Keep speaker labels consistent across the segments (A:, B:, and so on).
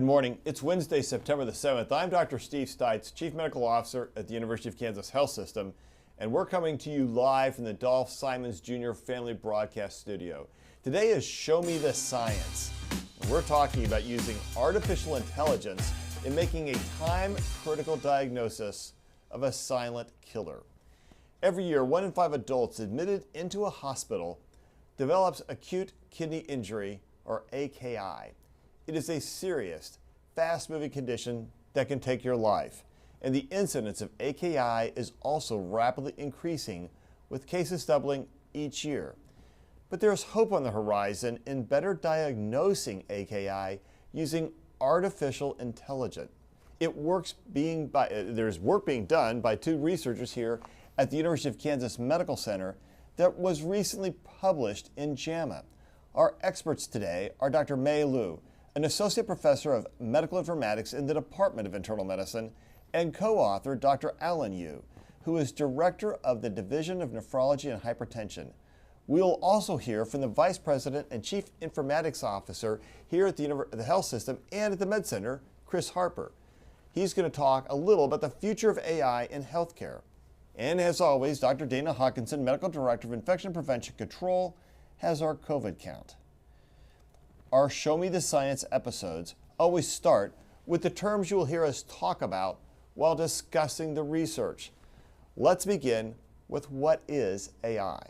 A: Good morning. It's Wednesday, September the 7th. I'm Dr. Steve Stites, Chief Medical Officer at the University of Kansas Health System, and we're coming to you live from the Dolph Simons Jr. Family Broadcast Studio. Today is Show Me the Science. We're talking about using artificial intelligence in making a time-critical diagnosis of a silent killer. Every year, 1 in 5 adults admitted into a hospital develops acute kidney injury, or AKI. It is a serious, fast-moving condition that can take your life, and the incidence of AKI is also rapidly increasing, with cases doubling each year. But there's hope on the horizon in better diagnosing AKI using artificial intelligence. There's work being done by 2 researchers here at the University of Kansas Medical Center that was recently published in JAMA. Our experts today are Dr. Mei Liu, an associate professor of medical informatics in the Department of Internal Medicine, and co-author Dr. Alan Yu, who is director of the Division of Nephrology and Hypertension. We'll also hear from the Vice President and Chief Informatics Officer here at the Health System and at the Med Center, Chris Harper. He's going to talk a little about the future of AI in healthcare. And as always, Dr. Dana Hawkinson, Medical Director of Infection Prevention Control, has our COVID count. Our Show Me the Science episodes always start with the terms you will hear us talk about while discussing the research. Let's begin with what is AI.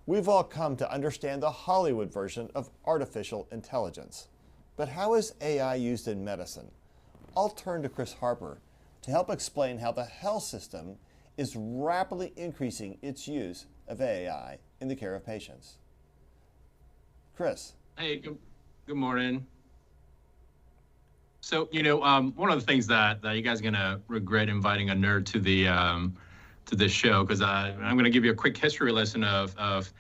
A: We've all come to understand the Hollywood version of artificial intelligence. But how is AI used in medicine? I'll turn to Chris Harper to help explain how the health system is rapidly increasing its use of AI in the care of patients. Chris.
B: Hey, good morning. So, one of the things that you guys are gonna regret inviting a nerd to the to this show, because I'm gonna give you a quick history lesson of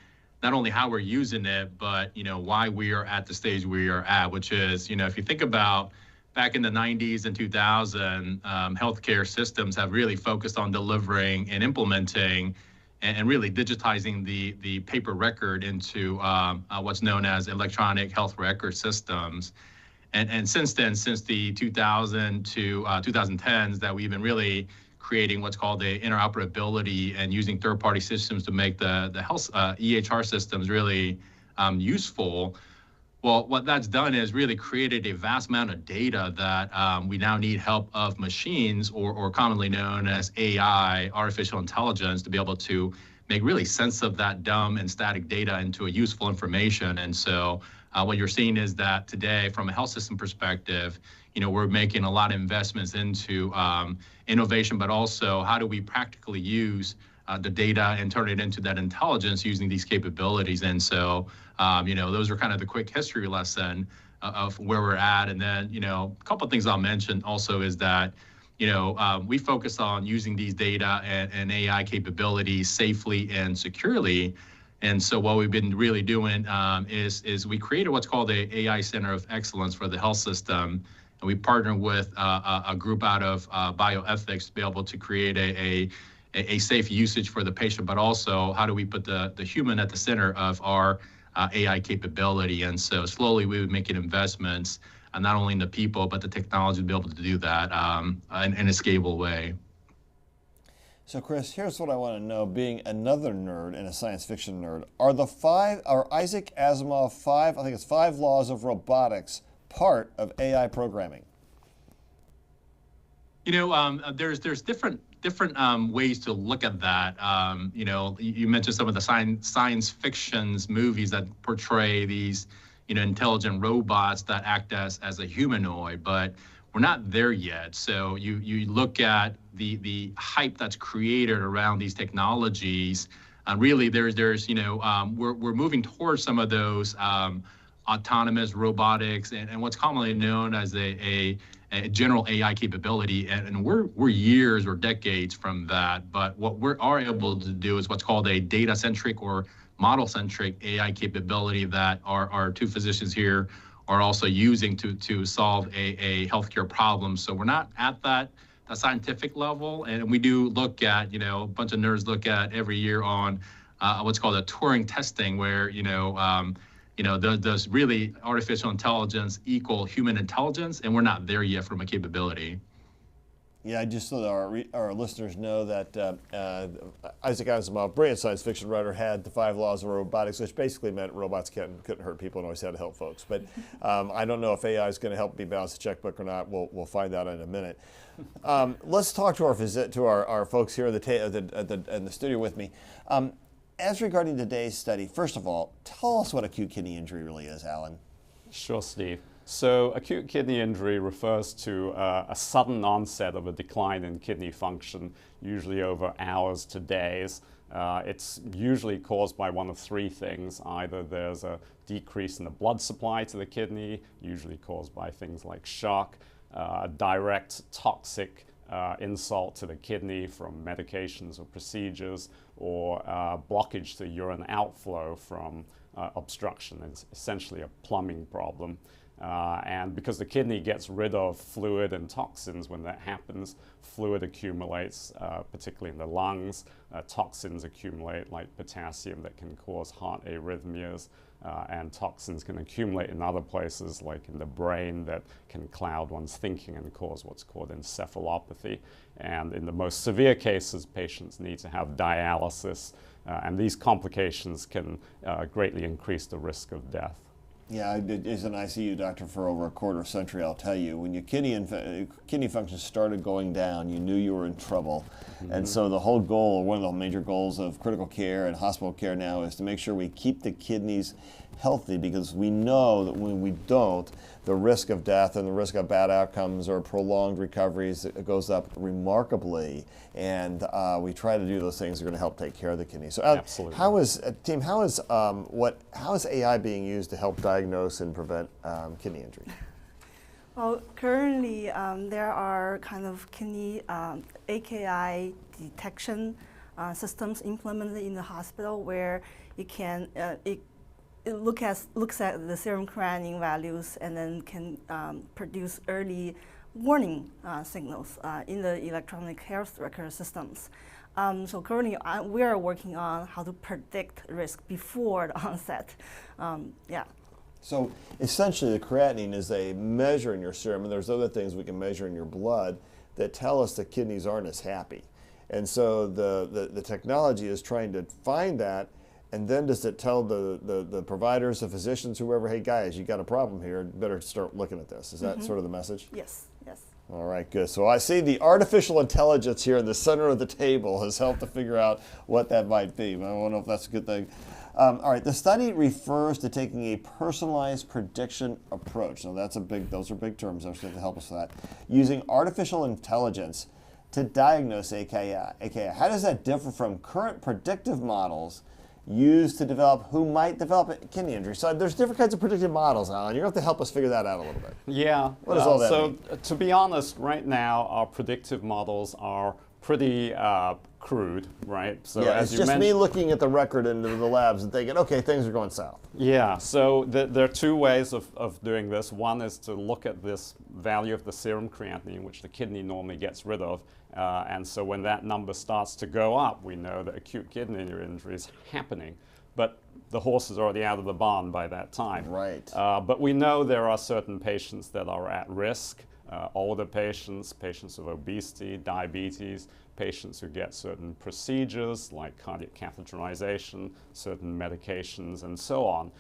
B: not only how we're using it, but why we are at the stage we are at, which is if you think about back in the 90s and 2000, healthcare systems have really focused on delivering and implementing and really digitizing the paper record into what's known as electronic health record systems. And since then, since the 2000 to 2010s, that we've been really creating what's called the interoperability and using third-party systems to make the health EHR systems really useful. Well, what that's done is really created a vast amount of data that we now need help of machines, or commonly known as AI, artificial intelligence, to be able to make really sense of that dumb and static data into a useful information. And so what you're seeing is that today, from a health system perspective, we're making a lot of investments into innovation, but also how do we practically use the data and turn it into that intelligence using these capabilities. And so, those are kind of the quick history lesson of where we're at. And then, a couple of things I'll mention also is that, we focus on using these data and AI capabilities safely and securely. And so what we've been really doing is we created what's called a AI Center of Excellence for the health system. And we partnered with a group out of bioethics to be able to create a safe usage for the patient, but also how do we put the human at the center of our AI capability. And so slowly we would make investments, not only in the people, but the technology to be able to do that in a scalable way.
A: So Chris, here's what I want to know, being another nerd and a science fiction nerd. Are Isaac Asimov 5 laws of robotics part of AI programming?
B: There's different ways to look at that. You mentioned some of the science fictions movies that portray these, intelligent robots that act as a humanoid, but we're not there yet. So you look at the hype that's created around these technologies. Really, we're moving towards some of those autonomous robotics and what's commonly known as a general AI capability, and we're years or decades from that. But what we are able to do is what's called a data-centric or model-centric AI capability that our 2 physicians here are also using to solve a healthcare problem. So we're not at that scientific level, and we do look at, a bunch of nerds look at every year on what's called a Turing testing, where does really artificial intelligence equal human intelligence? And we're not there yet from a capability.
A: Yeah, just so that our listeners know that Isaac Asimov, brilliant science fiction writer, had the 5 laws of robotics, which basically meant robots couldn't hurt people and always had to help folks. But I don't know if AI is going to help me balance the checkbook or not. We'll find out in a minute. Let's talk to our folks here in the studio with me. As regarding today's study, first of all, tell us what acute kidney injury really is, Alan.
C: Sure, Steve. So acute kidney injury refers to a sudden onset of a decline in kidney function, usually over hours to days. It's usually caused by one of 3 things. Either there's a decrease in the blood supply to the kidney, usually caused by things like shock, direct toxic insult to the kidney from medications or procedures, or blockage to urine outflow from obstruction. It's essentially a plumbing problem. And because the kidney gets rid of fluid and toxins when that happens, fluid accumulates, particularly in the lungs. Toxins accumulate like potassium that can cause heart arrhythmias, and toxins can accumulate in other places like in the brain that can cloud one's thinking and cause what's called encephalopathy. And in the most severe cases, patients need to have dialysis, and these complications can greatly increase the risk of death.
A: Yeah, as an ICU doctor for over a quarter century, I'll tell you, when your kidney function started going down, you knew you were in trouble. Mm-hmm. And so the whole goal, or one of the major goals of critical care and hospital care now, is to make sure we keep the kidneys healthy, because we know that when we don't, the risk of death and the risk of bad outcomes or prolonged recoveries goes up remarkably. And we try to do those things that are going to help take care of the kidney. So,
C: absolutely.
A: How is AI being used to help diagnose and prevent kidney injury?
D: Well, currently there are kind of kidney AKI detection systems implemented in the hospital where you can it looks at the serum creatinine values and then can produce early warning signals in the electronic health record systems. So currently we are working on how to predict risk before the onset. Yeah.
A: So essentially the creatinine is a measure in your serum, and there's other things we can measure in your blood that tell us the kidneys aren't as happy. And so the technology is trying to find that. And then does it tell the providers, the physicians, whoever, hey guys, you got a problem here, better start looking at this. Is that sort of the message?
D: Yes, yes.
A: All right, good. So I see the artificial intelligence here in the center of the table has helped to figure out what that might be. I don't know if that's a good thing. All right, the study refers to taking a personalized prediction approach. Now those are big terms, to help us with that. Using artificial intelligence to diagnose AKI. How does that differ from current predictive models used to develop who might develop kidney injury? So there's different kinds of predictive models, Alan. You're going to have to help us figure that out a little bit.
C: Yeah.
A: What does all that mean?
C: To be honest, right now our predictive models are pretty crude, right? So
A: yeah,
C: as
A: it's
C: you
A: just
C: mentioned,
A: me looking at the record into the labs and thinking, okay, things are going south.
C: Yeah, so there are 2 ways of doing this. One is to look at this value of the serum creatinine, which the kidney normally gets rid of. And so when that number starts to go up, we know that acute kidney injury is happening. But the horse is already out of the barn by that time.
A: Right.
C: But we know there are certain patients that are at risk. Older patients, patients with obesity, diabetes, patients who get certain procedures like cardiac catheterization, certain medications, and so on.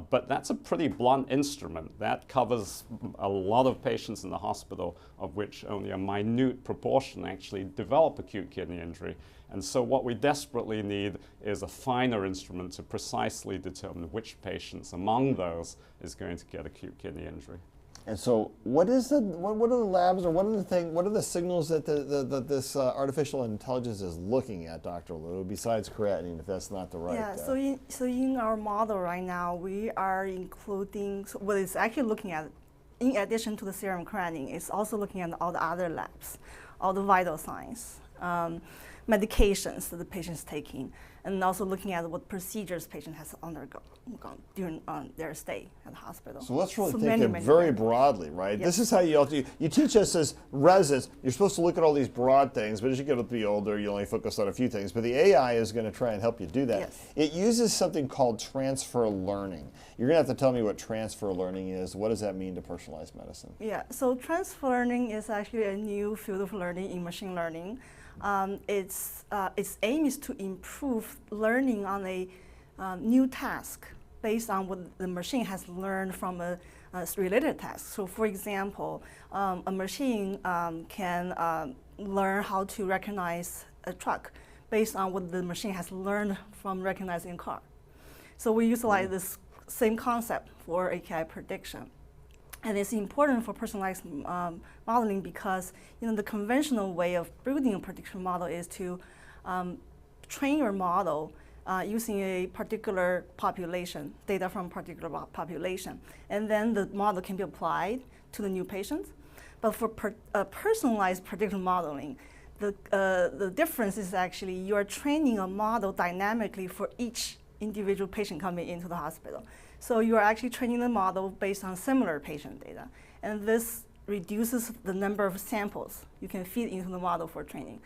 C: But that's a pretty blunt instrument. That covers a lot of patients in the hospital, of which only a minute proportion actually develop acute kidney injury. And so what we desperately need is a finer instrument to precisely determine which patients among those is going to get acute kidney injury.
A: And so, what are the labs, or what are the signals that this artificial intelligence is looking at, Dr. Liu, besides creatinine, if that's not the right?
D: Yeah. So in our model right now, we are including what it's actually looking at. In addition to the serum creatinine, it's also looking at all the other labs, all the vital signs. medications that the patient is taking, and also looking at what procedures patient has undergone during their stay at the hospital.
A: So let's really take
D: many
A: it very broadly, right?
D: Yes.
A: This is how you teach us as residents, you're supposed to look at all these broad things, but as you get to be older, you only focus on a few things. But the AI is going to try and help you do that.
D: Yes.
A: It uses something called transfer learning. You're going to have to tell me what transfer learning is. What does that mean to personalized medicine?
D: Yeah, so transfer learning is actually a new field of learning in machine learning. Its aim is to improve learning on a new task based on what the machine has learned from a related task. So for example, a machine can learn how to recognize a truck based on what the machine has learned from recognizing a car. So we utilize this same concept for AKI prediction. And it's important for personalized modeling because the conventional way of building a prediction model is to train your model using a particular population, data from a particular population. And then the model can be applied to the new patients. But for personalized prediction modeling, the difference is actually you're training a model dynamically for each individual patient coming into the hospital. So you are actually training the model based on similar patient data. And this reduces the number of samples you can feed into the model for training.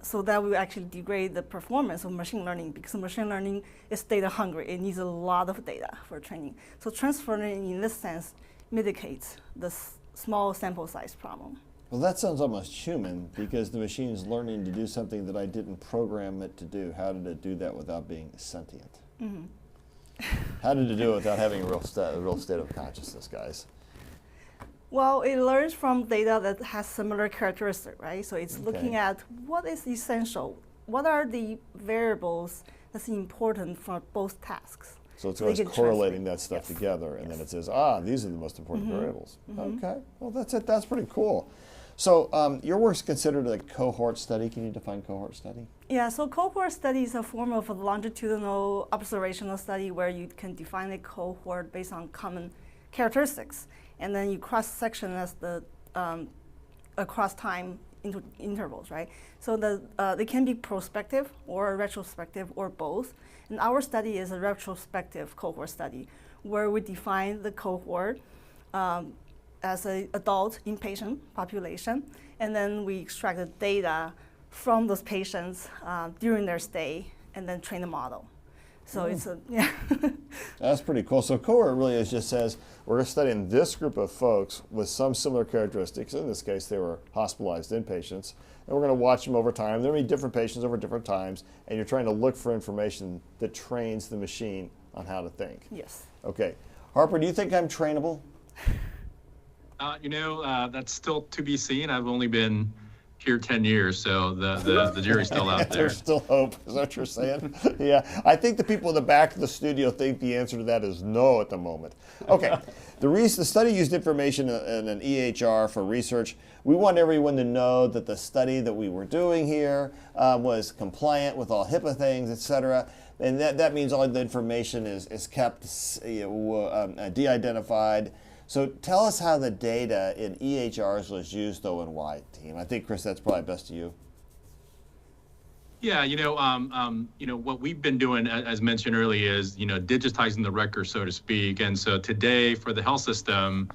D: So that will actually degrade the performance of machine learning because machine learning is data hungry. It needs a lot of data for training. So transfer learning in this sense mitigates the small sample size problem.
A: Well, that sounds almost human because the machine's learning to do something that I didn't program it to do. How did it do that without being sentient? Mm-hmm. How did it do it without having a real state of consciousness, guys?
D: Well, it learns from data that has similar characteristics, right? So it's looking at what is essential, what are the variables that's important for both tasks.
A: So it's always correlating that stuff together, and then it says, these are the most important variables. Okay, well that's it. That's pretty cool. So your work's considered a cohort study. Can you define cohort study?
D: Yeah, so cohort study is a form of a longitudinal observational study where you can define a cohort based on common characteristics, and then you cross-section as the across time intervals, right? So they can be prospective or retrospective or both. And our study is a retrospective cohort study where we define the cohort as an adult inpatient population, and then we extract the data from those patients during their stay and then train the model. So it's
A: That's pretty cool. So cohort really just says we're studying this group of folks with some similar characteristics. In this case, they were hospitalized inpatients, and we're going to watch them over time. There will be different patients over different times, and you're trying to look for information that trains the machine on how to think.
D: Yes.
A: Okay. Harper, do you think I'm trainable?
B: That's still to be seen. I've only been here 10 years, so the jury's still out there.
A: There's still hope, is that what you're saying? Yeah, I think the people in the back of the studio think the answer to that is no at the moment. Okay, the study used information in an EHR for research. We want everyone to know that the study that we were doing here was compliant with all HIPAA things, et cetera. And that means all the information is kept de-identified. So tell us how the data in EHRs was used, though, and why, team. I think, Chris, that's probably best to you.
B: Yeah, what we've been doing, as mentioned earlier, is digitizing the record, so to speak. And so today, for the health system,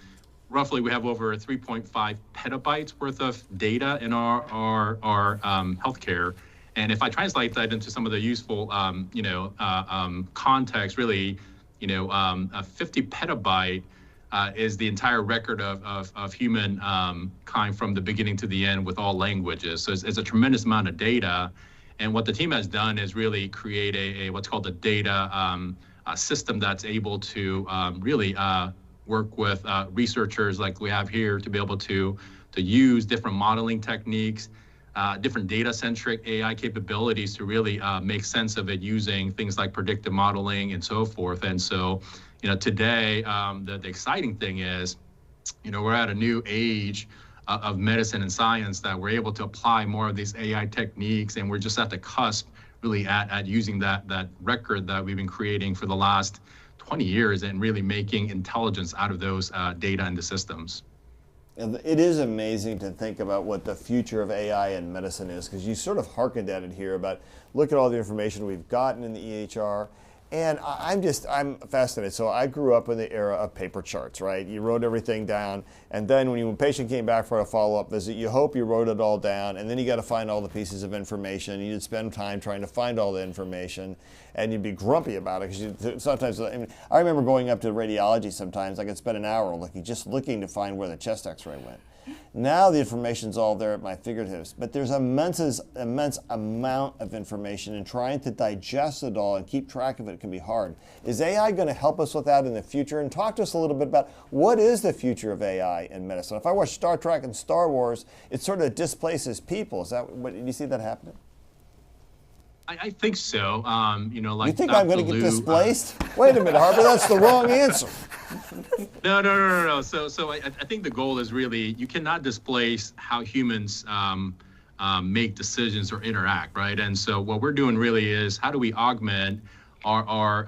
B: roughly we have over 3.5 petabytes worth of data in our healthcare. And if I translate that into some of the useful, context, really, 50 petabyte. Is the entire record of human kind from the beginning to the end with all languages. So it's a tremendous amount of data. And what the team has done is really create a what's called a data system that's able to really work with researchers like we have here to be able to use different modeling techniques, different data-centric AI capabilities to really make sense of it using things like predictive modeling and so forth. And so, today, the exciting thing is, we're at a new age of medicine and science that we're able to apply more of these AI techniques, and we're just at the cusp, really, at using that record that we've been creating for the last 20 years and really making intelligence out of those data and the systems.
A: And it is amazing to think about what the future of AI in medicine is, because you sort of hearkened at it here about look at all the information we've gotten in the EHR. And I'm fascinated. So I grew up in the era of paper charts, right? You wrote everything down, and then when a patient came back for a follow-up visit, you hope you wrote it all down, and then you got to find all the pieces of information. You'd spend time trying to find all the information, and you'd be grumpy about it because sometimes, I remember going up to radiology sometimes. I could spend an hour just looking to find where the chest X-ray went. Now the information's all there at my fingertips, but there's immense amount of information, and trying to digest it all and keep track of it can be hard. Is AI going to help us with that in the future? And talk to us a little bit about what is the future of AI in medicine. If I watch Star Trek and Star Wars, it sort of displaces people. Is that what, do you see that happening?
B: I think so. Like
A: you think I'm going to get displaced? Wait a minute, Harper, that's the wrong answer.
B: No. So I think the goal is really you cannot displace how humans make decisions or interact, right? And so what we're doing really is how do we augment our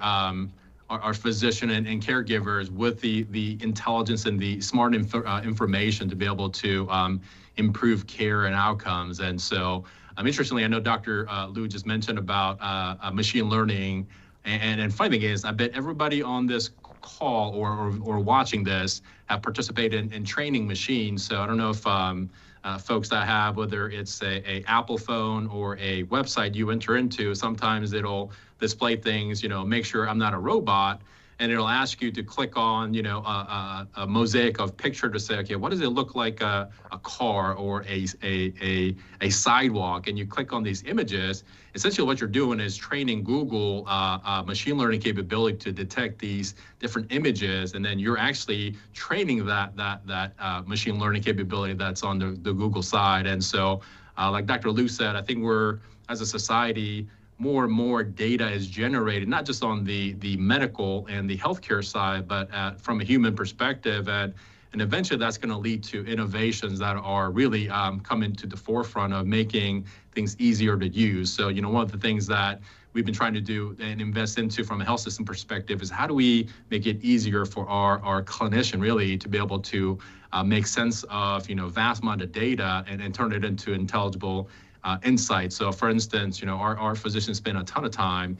B: physician and caregivers with the intelligence and the smart information to be able to improve care and outcomes. And so interestingly, I know Dr. Liu just mentioned about machine learning, and funny thing is, I bet everybody on this call or watching this have participated in training machines. So I don't know if folks that have, whether it's a Apple phone or a website you enter into, sometimes it'll display things, make sure I'm not a robot. And it'll ask you to click on, a mosaic of picture to say, okay, what does it look like a car or a sidewalk? And you click on these images. Essentially, what you're doing is training Google machine learning capability to detect these different images, and then you're actually training that machine learning capability that's on the Google side. And so, like Dr. Liu said, I think we're, as a society, more and more data is generated, not just on the medical and the healthcare side, but from a human perspective. And eventually that's going to lead to innovations that are really coming to the forefront of making things easier to use. So, one of the things that we've been trying to do and invest into from a health system perspective is how do we make it easier for our clinician really to be able to make sense of, vast amount of data and turn it into intelligible insights. So for instance, our physicians spend a ton of time,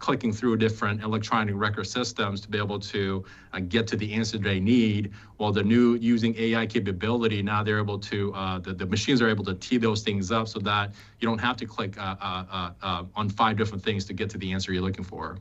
B: clicking through different electronic record systems to be able to get to the answer they need. While the new using AI capability, now they're able to, the machines are able to tee those things up so that you don't have to click on 5 different things to get to the answer you're looking for.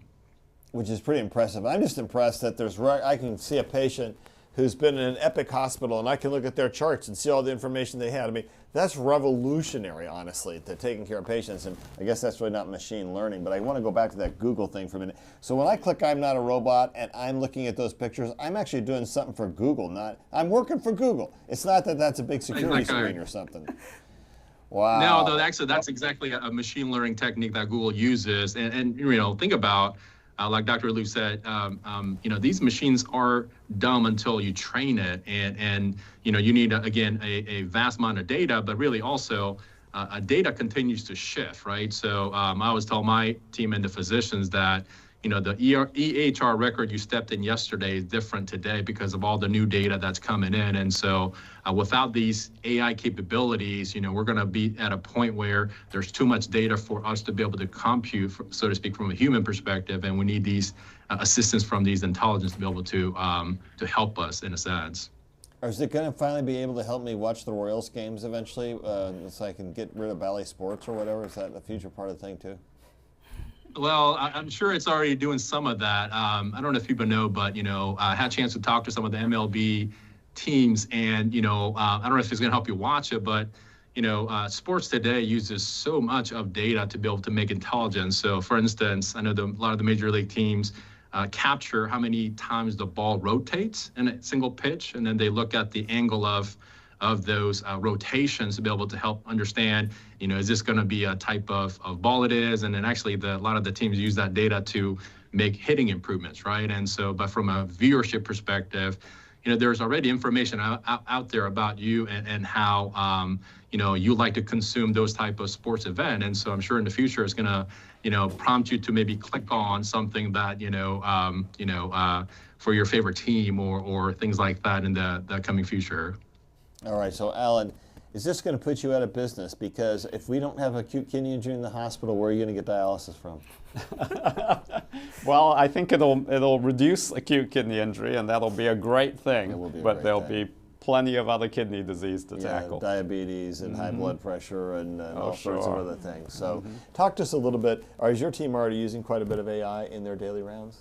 A: Which is pretty impressive. I'm just impressed that I can see a patient who's been in an epic hospital, and I can look at their charts and see all the information they had. I mean, that's revolutionary, honestly, to taking care of patients. And I guess that's really not machine learning, but I want to go back to that Google thing for a minute. So when I click I'm not a robot and I'm looking at those pictures, I'm actually doing something for Google. I'm working for Google. It's not that that's a big security screen or something. Wow.
B: No, though, actually, that's exactly a machine learning technique that Google uses. And think about, like Dr. Liu said, these machines are dumb until you train it, and you need again a vast amount of data, but really also data continues to shift, right? So I always tell my team and the physicians that the EHR record you stepped in yesterday is different today because of all the new data that's coming in. And so without these AI capabilities, we're going to be at a point where there's too much data for us to be able to compute, so to speak, from a human perspective. And we need these assistance from these intelligence to be able to help us in a sense.
A: Or is it going to finally be able to help me watch the Royals games eventually so I can get rid of Bally Sports or whatever? Is that a future part of the thing too?
B: Well, I'm sure it's already doing some of that. I don't know if people know, but, I had a chance to talk to some of the MLB teams, and, I don't know if it's going to help you watch it, but, sports today uses so much of data to be able to make intelligence. So, for instance, I know a lot of the major league teams capture how many times the ball rotates in a single pitch, and then they look at the angle of those rotations to be able to help understand, is this going to be a type of ball it is? And then actually a lot of the teams use that data to make hitting improvements, right? And so, but from a viewership perspective, there's already information out there about you and how, you like to consume those type of sports event. And so I'm sure in the future it's going to prompt you to maybe click on something that, for your favorite team or things like that in the coming future.
A: All right, so Alan, is this going to put you out of business? Because if we don't have acute kidney injury in the hospital, where are you going to get dialysis from?
C: Well, I think it'll reduce acute kidney injury, and that'll be a great thing.
A: It will be a
C: but
A: great
C: there'll
A: thing.
C: be plenty of other kidney disease to tackle.
A: Diabetes and high blood pressure and all sorts of
C: sure.
A: other things. So talk to us a little bit. Is your team already using quite a bit of AI in their daily rounds?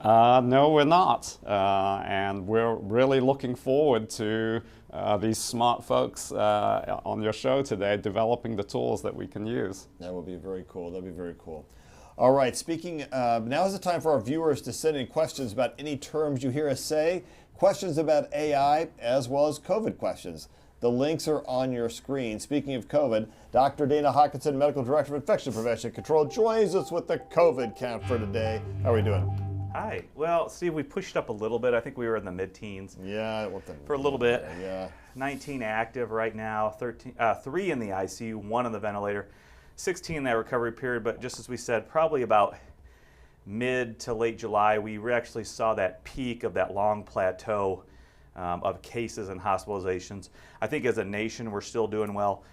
C: No, we're not. And we're really looking forward to these smart folks on your show today developing the tools that we can use.
A: That would be very cool. That'd be very cool. All right, speaking, now is the time for our viewers to send in questions about any terms you hear us say, questions about AI, as well as COVID questions. The links are on your screen. Speaking of COVID, Dr. Dana Hawkinson, Medical Director of Infection Prevention and Control, joins us with the COVID count for today. How are we doing?
E: Hi. Well, Steve, we pushed up a little bit. I think we were in the mid-teens.
A: Yeah.
E: For a little bit.
A: Yeah.
E: 19 active right now, 3 in the ICU, 1 on the ventilator, 16 in that recovery period. But just as we said, probably about mid to late July, we actually saw that peak of that long plateau of cases and hospitalizations. I think as a nation, we're still doing well.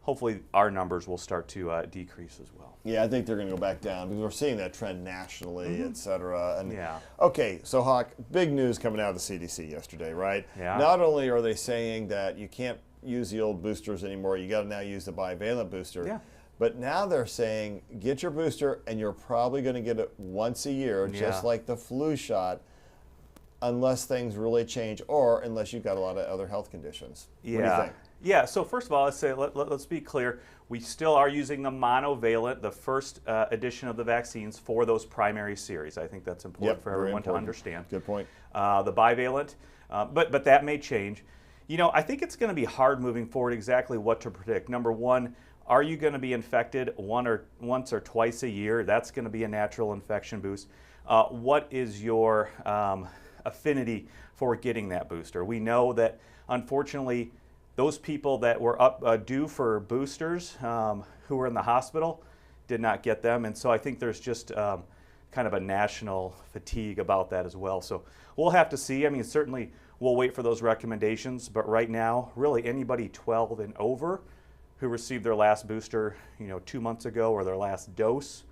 E: Hopefully, our numbers will start to decrease as well.
A: Yeah, I think they're going to go back down because we're seeing that trend nationally, et cetera. And
E: Yeah.
A: Okay, so Hawk, big news coming out of the CDC yesterday, right?
E: Yeah.
A: Not only are they saying that you can't use the old boosters anymore, you got to now use the bivalent booster.
E: Yeah.
A: But now they're saying get your booster, and you're probably going to get it once a year, just
E: Yeah.
A: like the flu shot, unless things really change or unless you've got a lot of other health conditions.
E: Yeah.
A: What do you think?
E: Yeah, so first of all, let's be clear. We still are using the monovalent, the first edition of the vaccines for those primary series. I think that's important
A: Yep,
E: for
A: very
E: everyone to
A: important.
E: understand.
A: Good point.
E: The bivalent, but that may change. I think it's going to be hard moving forward exactly what to predict. Number one, are you going to be infected once or twice a year? That's going to be a natural infection boost. What is your affinity for getting that booster? We know that, unfortunately, those people that were due for boosters who were in the hospital did not get them. And so I think there's just kind of a national fatigue about that as well. So we'll have to see. I mean, certainly we'll wait for those recommendations. But right now, really anybody 12 and over who received their last booster 2 months ago or their last dose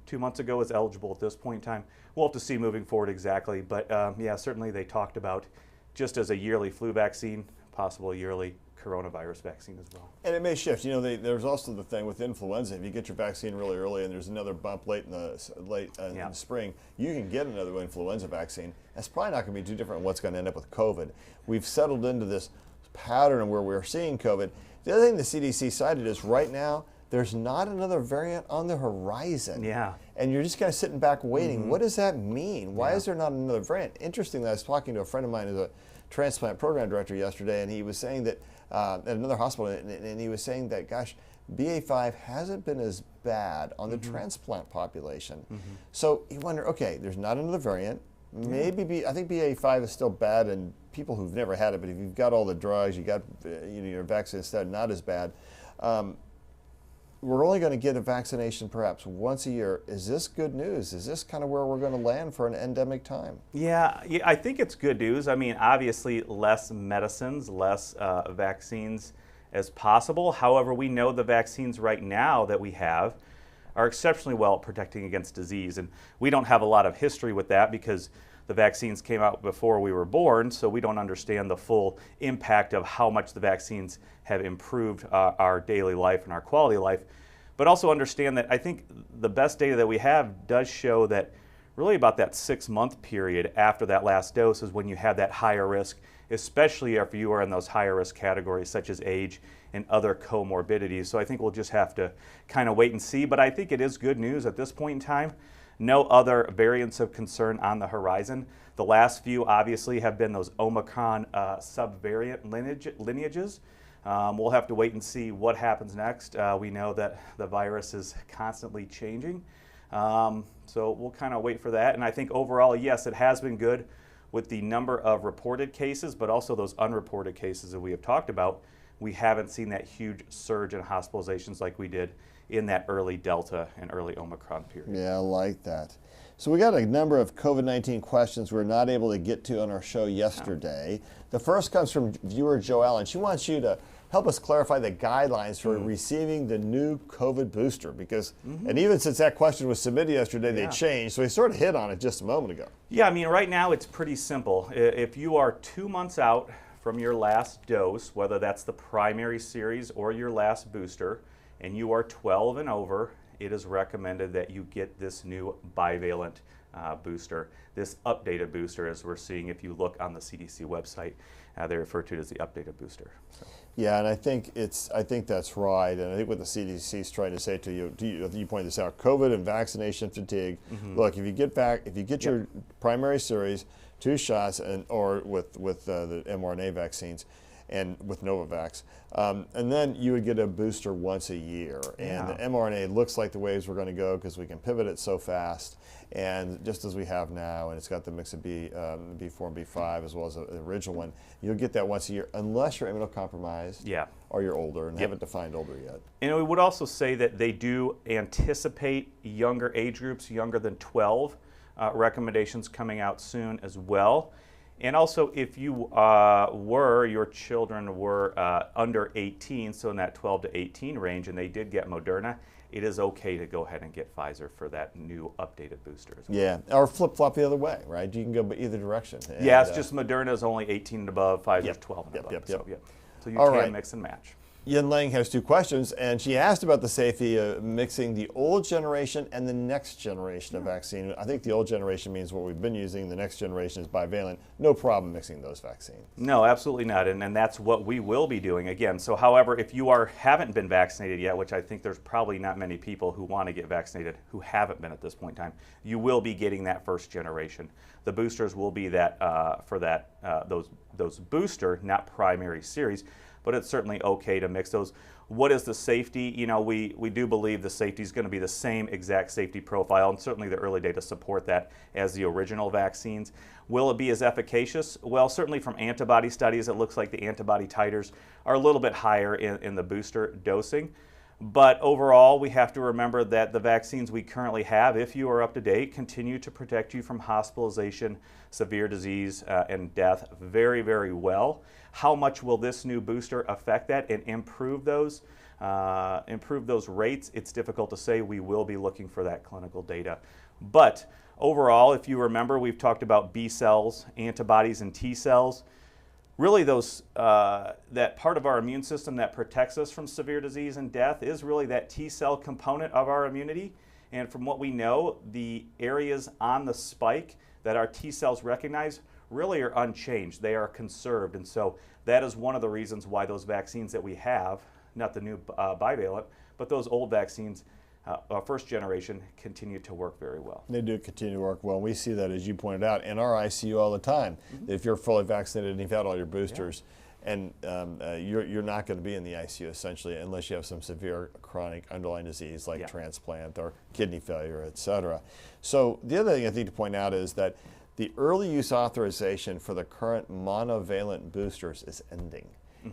E: 2 months ago is eligible at this point in time. We'll have to see moving forward exactly. But yeah, certainly they talked about just as a yearly flu vaccine, possible yearly coronavirus vaccine as well.
A: And it may shift. There's also the thing with influenza. If you get your vaccine really early and there's another bump late in the spring, you can get another influenza vaccine. That's probably not going to be too different than what's going to end up with COVID. We've settled into this pattern where we're seeing COVID. The other thing the CDC cited is right now there's not another variant on the horizon.
E: Yeah.
A: And you're just kind of sitting back waiting. What does that mean? Why is there not another variant? Interestingly, I was talking to a friend of mine who's a transplant program director yesterday, and he was saying that at another hospital, and he was saying that, gosh, BA5 hasn't been as bad on the transplant population. So you wonder, okay, there's not another variant. Maybe I think BA5 is still bad in people who've never had it, but if you've got all the drugs, you got your vaccine instead, not as bad. We're only going to get a vaccination perhaps once a year. Is this good news? Is this kind of where we're going to land for an endemic time?
E: Yeah, I think it's good news. I mean, obviously, less medicines, less vaccines as possible. However, we know the vaccines right now that we have are exceptionally well at protecting against disease. And we don't have a lot of history with that because the vaccines came out before we were born, so we don't understand the full impact of how much the vaccines have improved our daily life and our quality of life. But also understand that I think the best data that we have does show that really about that 6-month period after that last dose is when you have that higher risk, especially if you are in those higher risk categories such as age and other comorbidities. So I think we'll just have to kind of wait and see. But I think it is good news at this point in time. No other variants of concern on the horizon. The last few obviously have been those Omicron subvariant lineages. We'll have to wait and see what happens next. We know that the virus is constantly changing. So we'll kind of wait for that. And I think overall, yes, it has been good with the number of reported cases, but also those unreported cases that we have talked about. We haven't seen that huge surge in hospitalizations like we did in that early Delta and early Omicron period.
A: Yeah, I like that. So we got a number of COVID-19 questions we were not able to get to on our show yesterday. The first comes from viewer Joellen. She wants you to help us clarify the guidelines for receiving the new COVID booster, because, and even since that question was submitted yesterday, they changed. So we sort of hit on it just a moment ago.
E: Yeah, I mean, right now it's pretty simple. If you are 2 months out from your last dose, whether that's the primary series or your last booster, and you are 12 and over, it is recommended that you get this new bivalent booster, this updated booster, as we're seeing if you look on the CDC website. They refer to it as the updated booster. So.
A: Yeah, and I think that's right. And I think what the CDC is trying to say to you, you pointed this out, COVID and vaccination fatigue. Look, if you get your primary series, 2 shots, or with the mRNA vaccines, and with Novavax, and then you would get a booster once a year. And the mRNA looks like the waves we're going to go because we can pivot it so fast, and just as we have now, and it's got the mix of B4 and B5 as well as the original one. You'll get that once a year unless you're immunocompromised or you're older, and haven't defined older yet.
E: And we would also say that they do anticipate younger age groups, younger than 12, recommendations coming out soon as well. And also, if you your children were under 18, so in that 12 to 18 range, and they did get Moderna, it is okay to go ahead and get Pfizer for that new updated booster as well.
A: Yeah, or flip-flop the other way, right? You can go either direction. And,
E: yeah, it's just Moderna is only 18 and above, Pfizer's 12 and above. So you can mix and match.
A: Yin Lang has 2 questions, and she asked about the safety of mixing the old generation and the next generation of vaccine. I think the old generation means what we've been using. The next generation is bivalent. No problem mixing those vaccines.
E: No, absolutely not, and that's what we will be doing again. So, however, if you haven't been vaccinated yet, which I think there's probably not many people who want to get vaccinated who haven't been at this point in time, you will be getting that first generation. The boosters will be that for those booster, not primary series. But it's certainly okay to mix those. What is the safety? You know, we do believe the safety is going to be the same exact safety profile, and certainly the early data support that as the original vaccines. Will it be as efficacious? Well, certainly from antibody studies, it looks like the antibody titers are a little bit higher in the booster dosing. But overall, we have to remember that the vaccines we currently have, if you are up to date, continue to protect you from hospitalization, severe disease, and death very, very well. How much will this new booster affect that and improve those rates? It's difficult to say. We will be looking for that clinical data. But overall, if you remember, we've talked about B cells, antibodies, and T cells. Really, that part of our immune system that protects us from severe disease and death is really that T cell component of our immunity. And from what we know, the areas on the spike that our T cells recognize really are unchanged. They are conserved. And so that is one of the reasons why those vaccines that we have, not the new bivalent, but those old vaccines, first generation, continue to work very well.
A: They do continue to work well. We see that, as you pointed out, in our ICU all the time. If you're fully vaccinated and you've had all your boosters, and you're not going to be in the ICU essentially unless you have some severe chronic underlying disease like transplant or kidney failure, et cetera. So the other thing I think to point out is that the early use authorization for the current monovalent boosters is ending.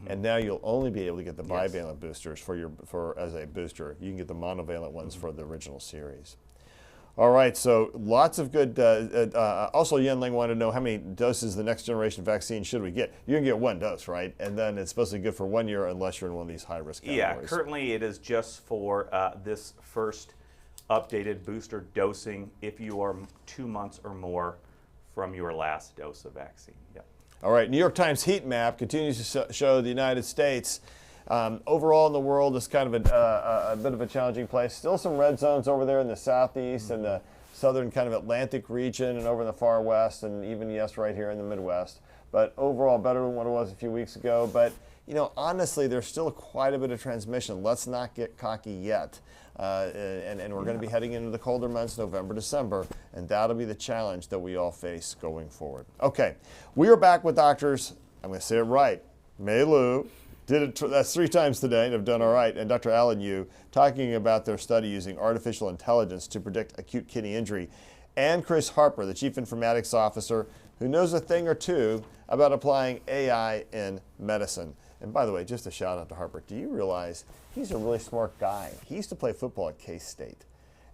A: And now you'll only be able to get the bivalent boosters as a booster. You can get the monovalent ones for the original series. All right, so lots of good. Also, Yen Ling wanted to know how many doses of the next generation vaccine should we get. You can get 1 dose, right? And then it's supposed to be good for 1 year unless you're in one of these high-risk categories.
E: Yeah, currently it is just for this first updated booster dosing if you are 2 months or more from your last dose of vaccine. Yep.
A: All right, New York Times heat map continues to show the United States. Overall in the world, it's kind of a bit of a challenging place. Still some red zones over there in the southeast and the southern kind of Atlantic region and over in the far west and even, right here in the Midwest. But overall, better than what it was a few weeks ago. But, honestly, there's still quite a bit of transmission. Let's not get cocky yet. And we're going to be heading into the colder months, November, December, and that'll be the challenge that we all face going forward. Okay, we are back with doctors, I'm going to say it right, Mei Lu, that's 3 times today and have done all right, and Dr. Alan Yu, talking about their study using artificial intelligence to predict acute kidney injury, and Chris Harper, the Chief Informatics Officer, who knows a thing or two about applying AI in medicine. And by the way, just a shout out to Harper. Do you realize he's a really smart guy? He used to play football at K-State,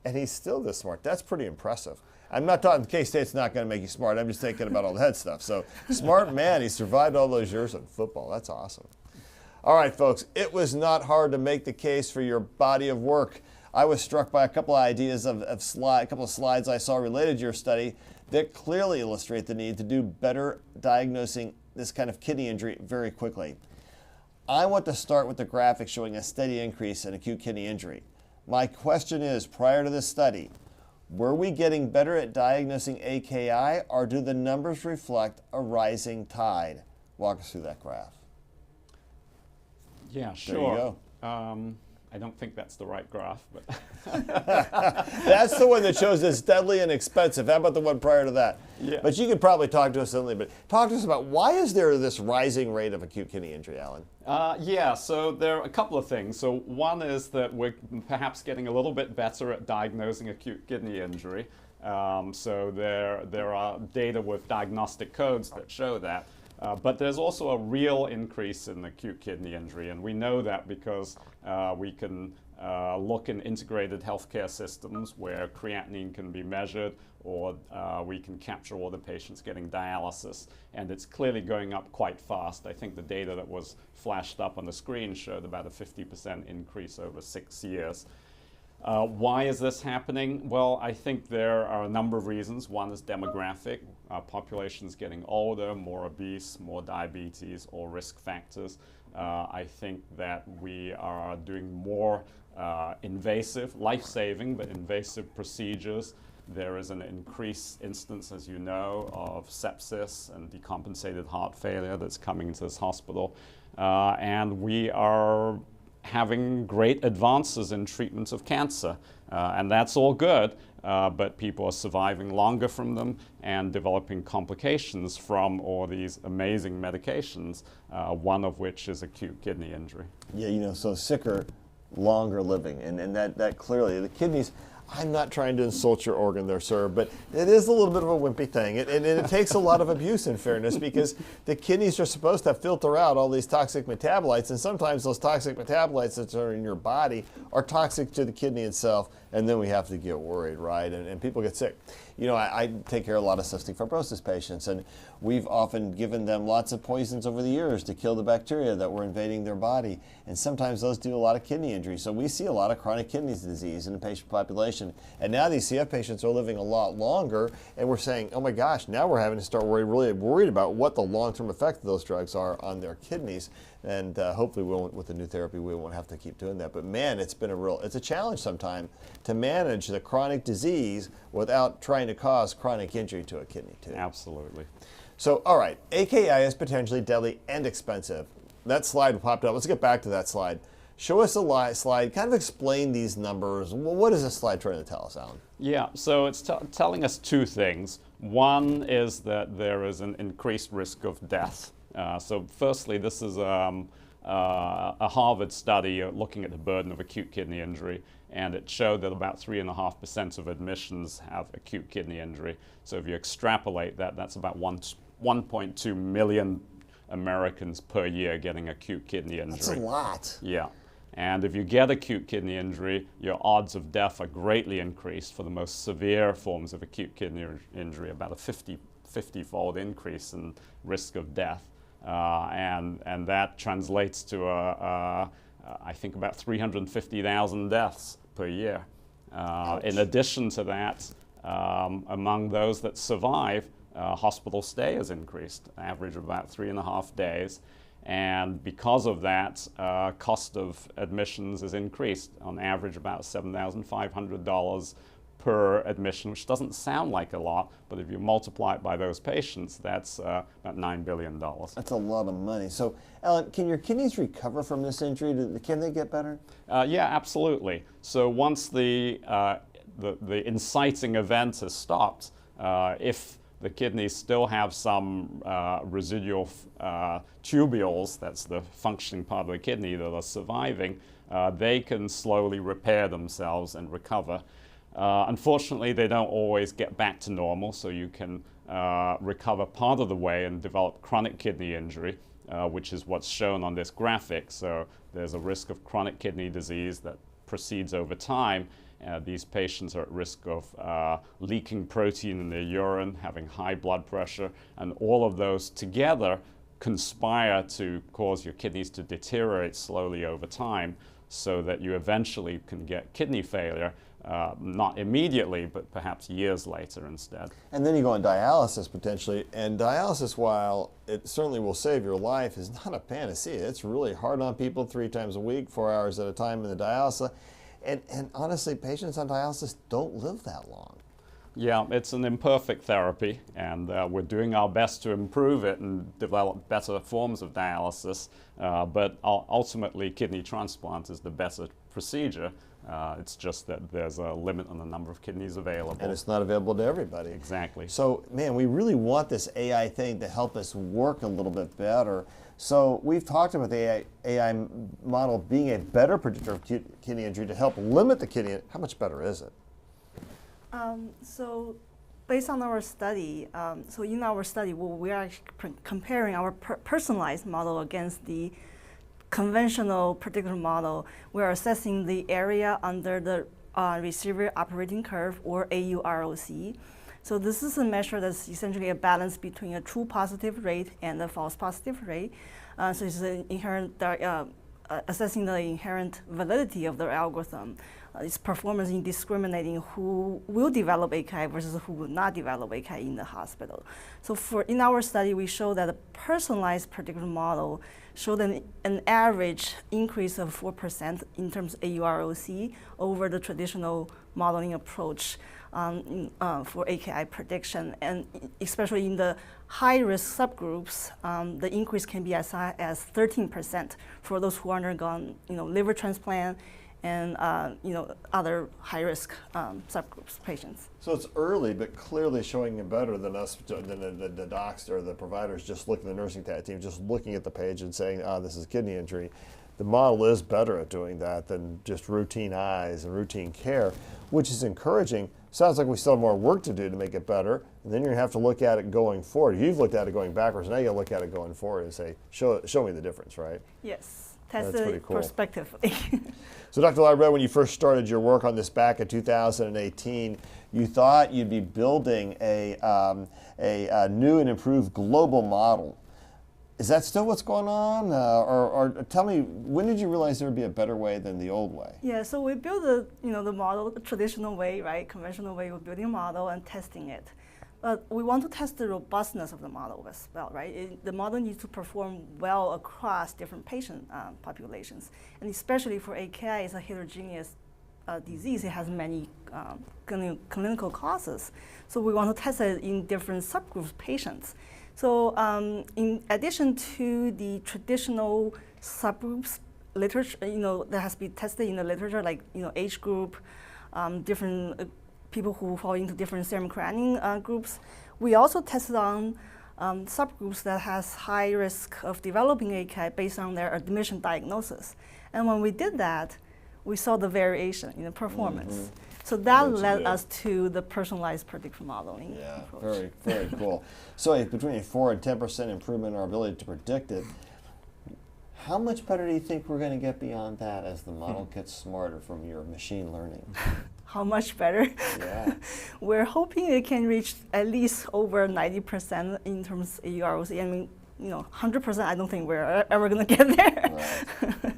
A: and he's still this smart. That's pretty impressive. I'm not talking K-State's not going to make you smart. I'm just thinking about all the head stuff. So smart man, he survived all those years in football. That's awesome. All right, folks, it was not hard to make the case for your body of work. I was struck by a couple of ideas a couple of slides I saw related to your study that clearly illustrate the need to do better diagnosing this kind of kidney injury very quickly. I want to start with the graphic showing a steady increase in acute kidney injury. My question is, prior to this study, were we getting better at diagnosing AKI, or do the numbers reflect a rising tide? Walk us through that graph.
C: Yeah, sure.
A: There you go.
C: I don't think that's the right graph, but
A: That's the one that shows it's deadly and expensive. How about the one prior to that?
C: Yeah.
A: But you could probably talk to us a little bit. Talk to us about why is there this rising rate of acute kidney injury, Alan?
C: yeah, so there are a couple of things. So one is that we're perhaps getting a little bit better at diagnosing acute kidney injury. So there are data with diagnostic codes that show that. But there's also a real increase in acute kidney injury, and we know that because we can look in integrated healthcare systems where creatinine can be measured, or we can capture all the patients getting dialysis, and it's clearly going up quite fast. I think the data that was flashed up on the screen showed about a 50% increase over 6 years. Why is this happening? Well, I think there are a number of reasons. One is demographic. Our population's getting older, more obese, more diabetes, all risk factors. I think that we are doing more invasive, life-saving, but invasive procedures. There is an increased instance, as you know, of sepsis and decompensated heart failure that's coming into this hospital. And we are having great advances in treatments of cancer. And that's all good, but people are surviving longer from them and developing complications from all these amazing medications, one of which is acute kidney injury.
A: Yeah, you know, so sicker, longer living, and that clearly, the kidneys, I'm not trying to insult your organ there, sir, but it is a little bit of a wimpy thing. And it takes a lot of abuse, in fairness, because the kidneys are supposed to filter out all these toxic metabolites, and sometimes those toxic metabolites that are in your body are toxic to the kidney itself, and then we have to get worried, right? And people get sick. You know, I take care of a lot of cystic fibrosis patients, and we've often given them lots of poisons over the years to kill the bacteria that were invading their body, and sometimes those do a lot of kidney injury. So we see a lot of chronic kidney disease in the patient population, and now these CF patients are living a lot longer, and we're saying, oh my gosh, now we're having to start really worried about what the long-term effect of those drugs are on their kidneys, and hopefully with the new therapy we won't have to keep doing that. But man, it's a challenge sometimes to manage the chronic disease without trying to cause chronic injury to a kidney too.
C: Absolutely.
A: So, all right, AKI is potentially deadly and expensive. That slide popped up. Let's get back to that slide. Show us a slide, kind of explain these numbers. What is this slide trying to tell us, Alan?
C: Yeah, so it's telling us two things. One is that there is an increased risk of death. So firstly, this is a Harvard study looking at the burden of acute kidney injury, and it showed that about 3.5% of admissions have acute kidney injury. So if you extrapolate that, that's about 1.2 million Americans per year getting acute kidney injury.
A: That's a lot.
C: Yeah. And if you get acute kidney injury, your odds of death are greatly increased for the most severe forms of acute kidney injury, about a 50-fold increase in risk of death. And that translates to, I think, about 350,000 deaths per year. In addition to that, among those that survive, hospital stay has increased, average of about 3.5 days. And because of that, cost of admissions is increased, on average about $7,500 per admission, which doesn't sound like a lot, but if you multiply it by those patients, that's about $9 billion.
A: That's a lot of money. So, Alan, can your kidneys recover from this injury? Can they get better?
C: Yeah, absolutely. So once the inciting event has stopped, if the kidneys still have some residual tubules, that's the functioning part of the kidney that are surviving, they can slowly repair themselves and recover. Unfortunately, they don't always get back to normal, so you can recover part of the way and develop chronic kidney injury. which is what's shown on this graphic. So there's a risk of chronic kidney disease that proceeds over time. These patients are at risk of leaking protein in their urine, having high blood pressure, and all of those together conspire to cause your kidneys to deteriorate slowly over time, so that you eventually can get kidney failure, not immediately, but perhaps years later instead.
A: And then you go on dialysis potentially, and dialysis, while it certainly will save your life, is not a panacea. It's really hard on people 3 times a week, 4 hours at a time in the dialysis. And honestly, patients on dialysis don't live that long.
C: Yeah, it's an imperfect therapy, and we're doing our best to improve it and develop better forms of dialysis, but ultimately kidney transplant is the better procedure. It's just that there's a limit on the number of kidneys available.
A: And it's not available to everybody.
C: Exactly.
A: So, man, we really want this AI thing to help us work a little bit better. So we've talked about the AI model being a better predictor of kidney injury to help limit the kidney. How much better is it?
D: So based on our study, in our study, we are actually comparing our personalized model against the conventional predictor model. We're assessing the area under the receiver operating curve, or AUROC. So this is a measure that's essentially a balance between a true positive rate and a false positive rate. So it's an inherent assessing the inherent validity of the algorithm, its performance in discriminating who will develop AKI versus who will not develop AKI in the hospital. So in our study, we show that a personalized predictor model showed an average increase of 4% in terms of AUROC over the traditional modeling approach for AKI prediction, and especially in the high-risk subgroups, the increase can be as high as 13% for those who undergone, liver transplant and other high-risk subgroups patients.
A: So it's early, but clearly showing it better than us, than the docs or the providers just looking at the nursing team, just looking at the page and saying, this is kidney injury. The model is better at doing that than just routine eyes and routine care, which is encouraging. Sounds like we still have more work to do to make it better, and then you're gonna have to look at it going forward. You've looked at it going backwards, now you gotta look at it going forward and say, show me the difference, right?
D: Yes, test
A: That's
D: it
A: pretty cool.
D: prospectively.
A: So Dr. Lybrett, when you first started your work on this back in 2018, you thought you'd be building a new and improved global model. Is that still what's going on? Or tell me, when did you realize there would be a better way than the old way?
D: Yeah, so we built the model the traditional way, right? Conventional way of building a model and testing it. But we want to test the robustness of the model as well, right? The model needs to perform well across different patient populations. And especially for AKI, it's a heterogeneous disease. It has many clinical causes. So we want to test it in different subgroups of patients. So in addition to the traditional subgroups literature, that has been tested in the literature, like age group, different people who fall into different serum creatinine groups, we also tested on subgroups that has high risk of developing AKI based on their admission diagnosis. And when we did that, we saw the variation in the performance. Mm-hmm. So that led us to the personalized predictive modeling approach.
A: Very, very cool. So between a 4 and 10% improvement in our ability to predict it, how much better do you think we're going to get beyond that as the model gets smarter from your machine learning?
D: How much better?
A: Yeah.
D: We're hoping it can reach at least over 90% in terms of AUROC. I mean, 100%, I don't think we're ever going to get there.
A: Right.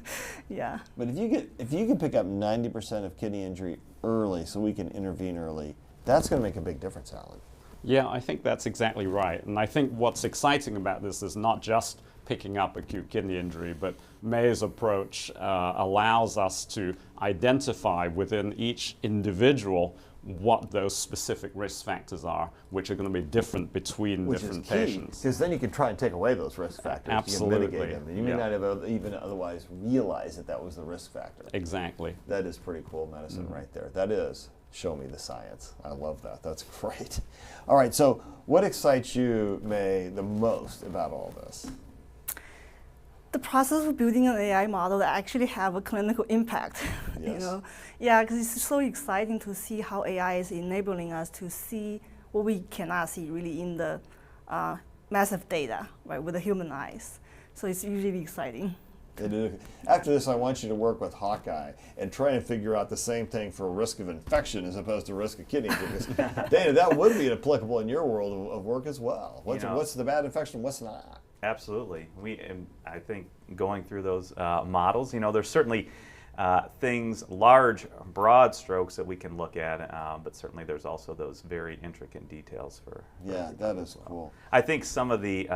D: Yeah.
A: But if you can pick up 90% of kidney injury early, so we can intervene early, that's going to make a big difference, Alan.
C: Yeah, I think that's exactly right. And I think what's exciting about this is not just picking up acute kidney injury, but May's approach allows us to identify within each individual what those specific risk factors are, which are going to be different between different patients.
A: Because then you can try and take away those risk factors.
C: Absolutely.
A: You can mitigate them. And you may not have even otherwise realize that was the risk factor.
C: Exactly.
A: That is pretty cool medicine right there. That is. Show me the science. I love that. That's great. All right, so what excites you, May, the most about all this?
D: The process of building an AI model that actually have a clinical impact.
A: Yes.
D: Yeah, because it's so exciting to see how AI is enabling us to see what we cannot see really in the massive data, right, with the human eyes. So it's usually exciting.
A: After this, I want you to work with Hawkeye and try and figure out the same thing for risk of infection as opposed to risk of kidney injury. Because, Dana, that would be applicable in your world of work as well. What's the bad infection, what's not?
E: Absolutely. I think going through those models, there's certainly things, large, broad strokes that we can look at, but certainly there's also those very intricate details for.
A: Yeah, that is cool.
E: I think some of the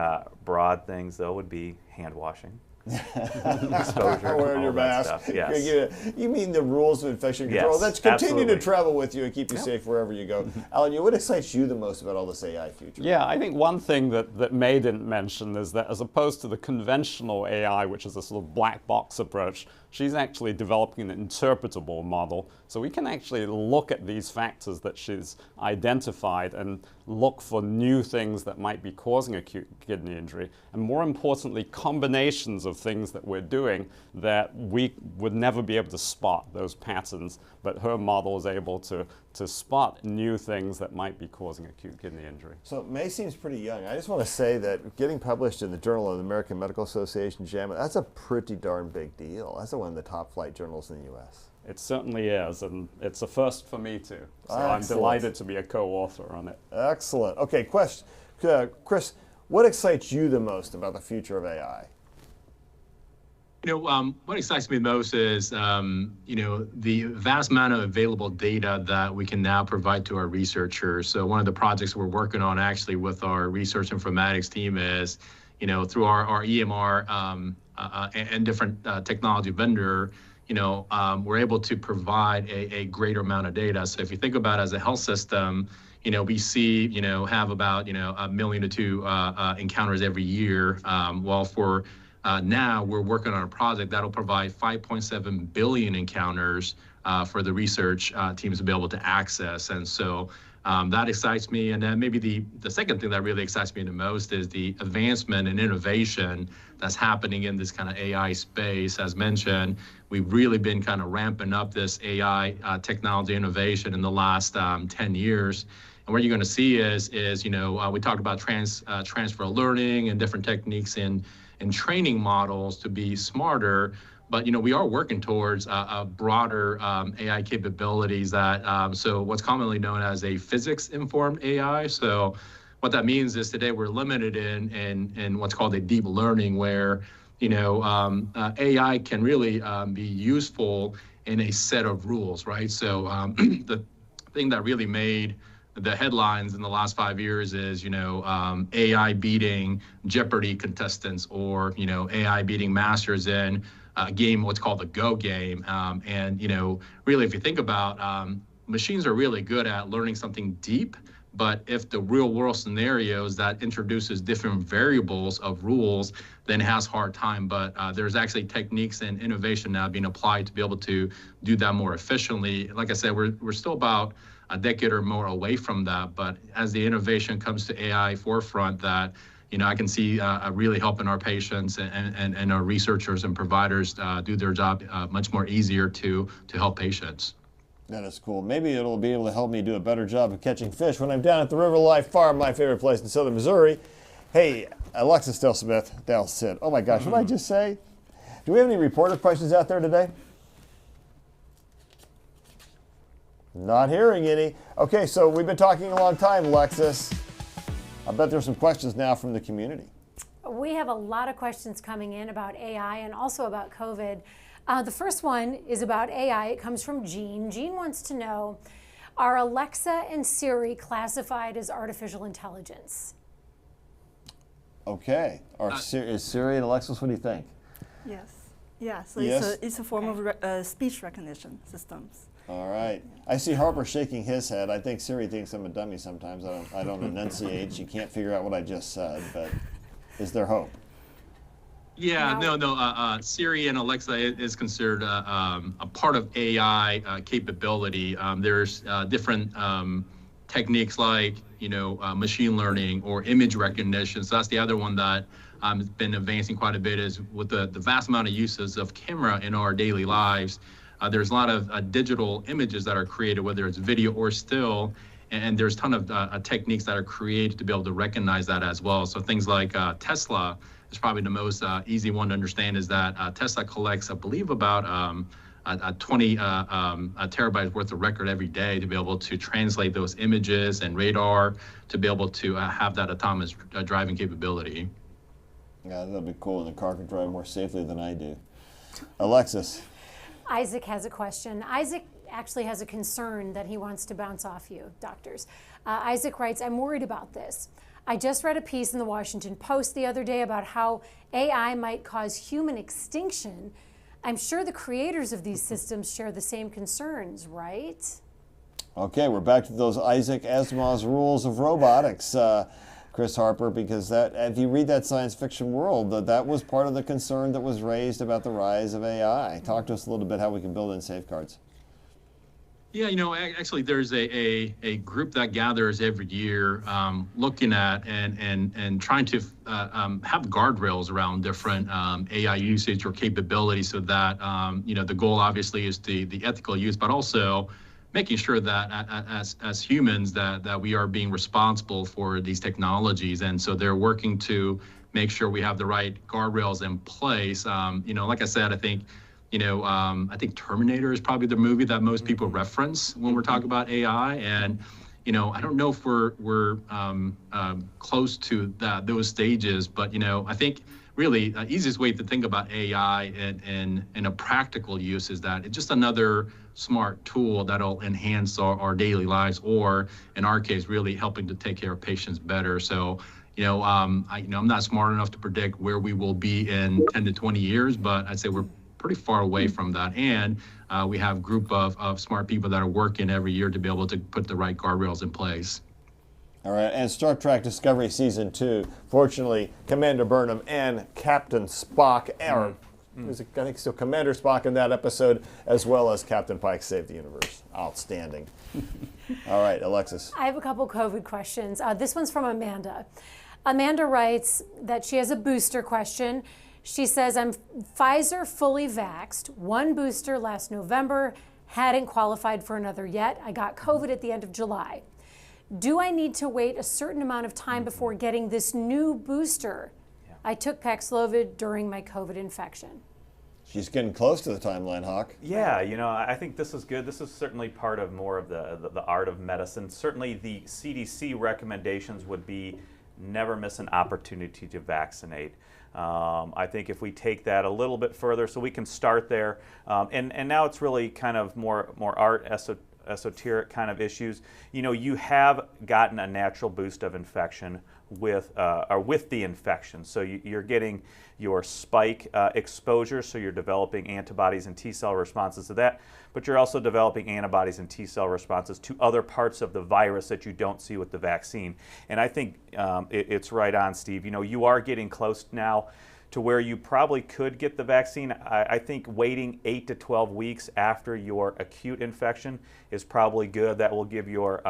E: broad things, though, would be hand washing. Exposure,
A: wearing your mask.
E: Stuff. Yes.
A: You mean the rules of infection control?
E: Yes,
A: Let's continue
E: absolutely.
A: to travel with you and keep you safe wherever you go. Alan, what excites you the most about all this AI future?
C: Yeah, I think one thing that May didn't mention is that as opposed to the conventional AI, which is a sort of black box approach, she's actually developing an interpretable model. So we can actually look at these factors that she's identified and look for new things that might be causing acute kidney injury. And more importantly, combinations of things that we're doing that we would never be able to spot those patterns, but her model is able to spot new things that might be causing acute kidney injury.
A: So May seems pretty young. I just want to say that getting published in the Journal of the American Medical Association, JAMA, that's a pretty darn big deal. That's one of the top flight journals in the U.S.
C: It certainly is, and it's a first for me too. So I'm
A: Excellent.
C: delighted to be a co-author on it.
A: Excellent. Okay, Chris, what excites you the most about the future of AI?
B: What excites me the most is, the vast amount of available data that we can now provide to our researchers. So one of the projects we're working on actually with our research informatics team is, through our EMR and different technology vendor, we're able to provide a greater amount of data. So if you think about it as a health system, we see, have about, 1 million to 2 encounters every year. Well, for now, we're working on a project that'll provide 5.7 billion encounters for the research teams to be able to access. And so that excites me. And then maybe the second thing that really excites me the most is the advancement and innovation that's happening in this kind of AI space. As mentioned, we've really been kind of ramping up this AI technology innovation in the last 10 years. And what you're going to see is we talked about transfer learning and different techniques in training models to be smarter. But we are working towards a broader AI capabilities that so what's commonly known as a physics-informed AI. So what that means is today we're limited in what's called a deep learning, where AI can really be useful in a set of rules, right? So the thing that really made the headlines in the last 5 years is, AI beating Jeopardy contestants, or, AI beating masters in a game, what's called the Go game. And, really, if you think about, machines are really good at learning something deep, but if the real world scenarios that introduces different variables of rules, then it has a hard time. But there's actually techniques and innovation now being applied to be able to do that more efficiently. Like I said, we're still about a decade or more away from that, but as the innovation comes to AI forefront, that I can see really helping our patients and our researchers and providers do their job much more easier to help patients.
A: That is cool. Maybe it'll be able to help me do a better job of catching fish when I'm down at the River Life Farm, my favorite place in southern Missouri. Hey, Alexis Dale Sid. Oh my gosh, what did I just say? Do we have any reporter questions out there today? Not hearing any. Okay, so we've been talking a long time, Alexis. I bet there's some questions now from the community.
F: We have a lot of questions coming in about AI and also about COVID. The first one is about AI. It comes from Jean. Jean wants to know, are Alexa and Siri classified as artificial intelligence?
A: Okay. Is Siri and Alexis, what do you think?
D: Yes. Yeah, so
A: Yes?
D: it's a form of speech recognition systems.
A: All right. I see Harper shaking his head. I think Siri thinks I'm a dummy sometimes. I don't enunciate. She can't figure out what I just said, but is there hope?
B: Yeah, no. Siri and Alexa is considered a part of AI capability. There's different techniques like, machine learning or image recognition. So that's the other one that has been advancing quite a bit, is with the vast amount of uses of camera in our daily lives. There's a lot of digital images that are created, whether it's video or still, and there's a ton of techniques that are created to be able to recognize that as well. So things like Tesla is probably the most easy one to understand, is that Tesla collects, I believe, about 20 terabytes worth of record every day to be able to translate those images and radar to be able to have that autonomous driving capability.
A: Yeah, that'd be cool, and the car can drive more safely than I do. Alexis.
F: Isaac has a question. Isaac actually has a concern that he wants to bounce off you, doctors. Isaac writes, I'm worried about this. I just read a piece in the Washington Post the other day about how AI might cause human extinction. I'm sure the creators of these systems share the same concerns, right?
A: Okay, we're back to those Isaac Asimov's rules of robotics, Chris Harper, because that, if you read that science fiction world, that was part of the concern that was raised about the rise of AI. Talk to us a little bit how we can build in safeguards.
B: Yeah, actually, there's a group that gathers every year looking at and trying to have guardrails around different AI usage or capabilities, so that, the goal obviously is the ethical use, but also making sure that as humans that we are being responsible for these technologies. And so they're working to make sure we have the right guardrails in place. Like I said, I think Terminator is probably the movie that most people reference when we're talking about AI. And, I don't know if we're close to those stages, but, I think really the easiest way to think about AI in a practical use is that it's just another smart tool that'll enhance our daily lives, or in our case, really helping to take care of patients better. So, I'm not smart enough to predict where we will be in 10 to 20 years, but I'd say we're pretty far away from that. And we have a group of smart people that are working every year to be able to put the right guardrails in place.
A: All right, and Star Trek Discovery Season 2, fortunately, Commander Burnham and Captain Spock, I think still Commander Spock in that episode, as well as Captain Pike saved the universe. Outstanding. All right, Alexis.
F: I have a couple COVID questions. This one's from Amanda. Amanda writes that she has a booster question. She says, I'm Pfizer fully vaxxed, 1 booster last November, hadn't qualified for another yet. I got COVID at the end of July. Do I need to wait a certain amount of time before getting this new booster? Yeah. I took Paxlovid during my COVID infection.
A: She's getting close to the timeline, Hawk.
E: Yeah, I think this is good. This is certainly part of more of the art of medicine. Certainly the CDC recommendations would be never miss an opportunity to vaccinate. I think if we take that a little bit further, so we can start there, and now it's really kind of more art, esoteric kind of issues. You have gotten a natural boost of infection with the infection. So you're getting your spike exposure, so you're developing antibodies and T-cell responses to that, but you're also developing antibodies and T-cell responses to other parts of the virus that you don't see with the vaccine. And I think it's right on, Steve. You are getting close now to where you probably could get the vaccine. I think waiting 8 to 12 weeks after your acute infection is probably good. That will give your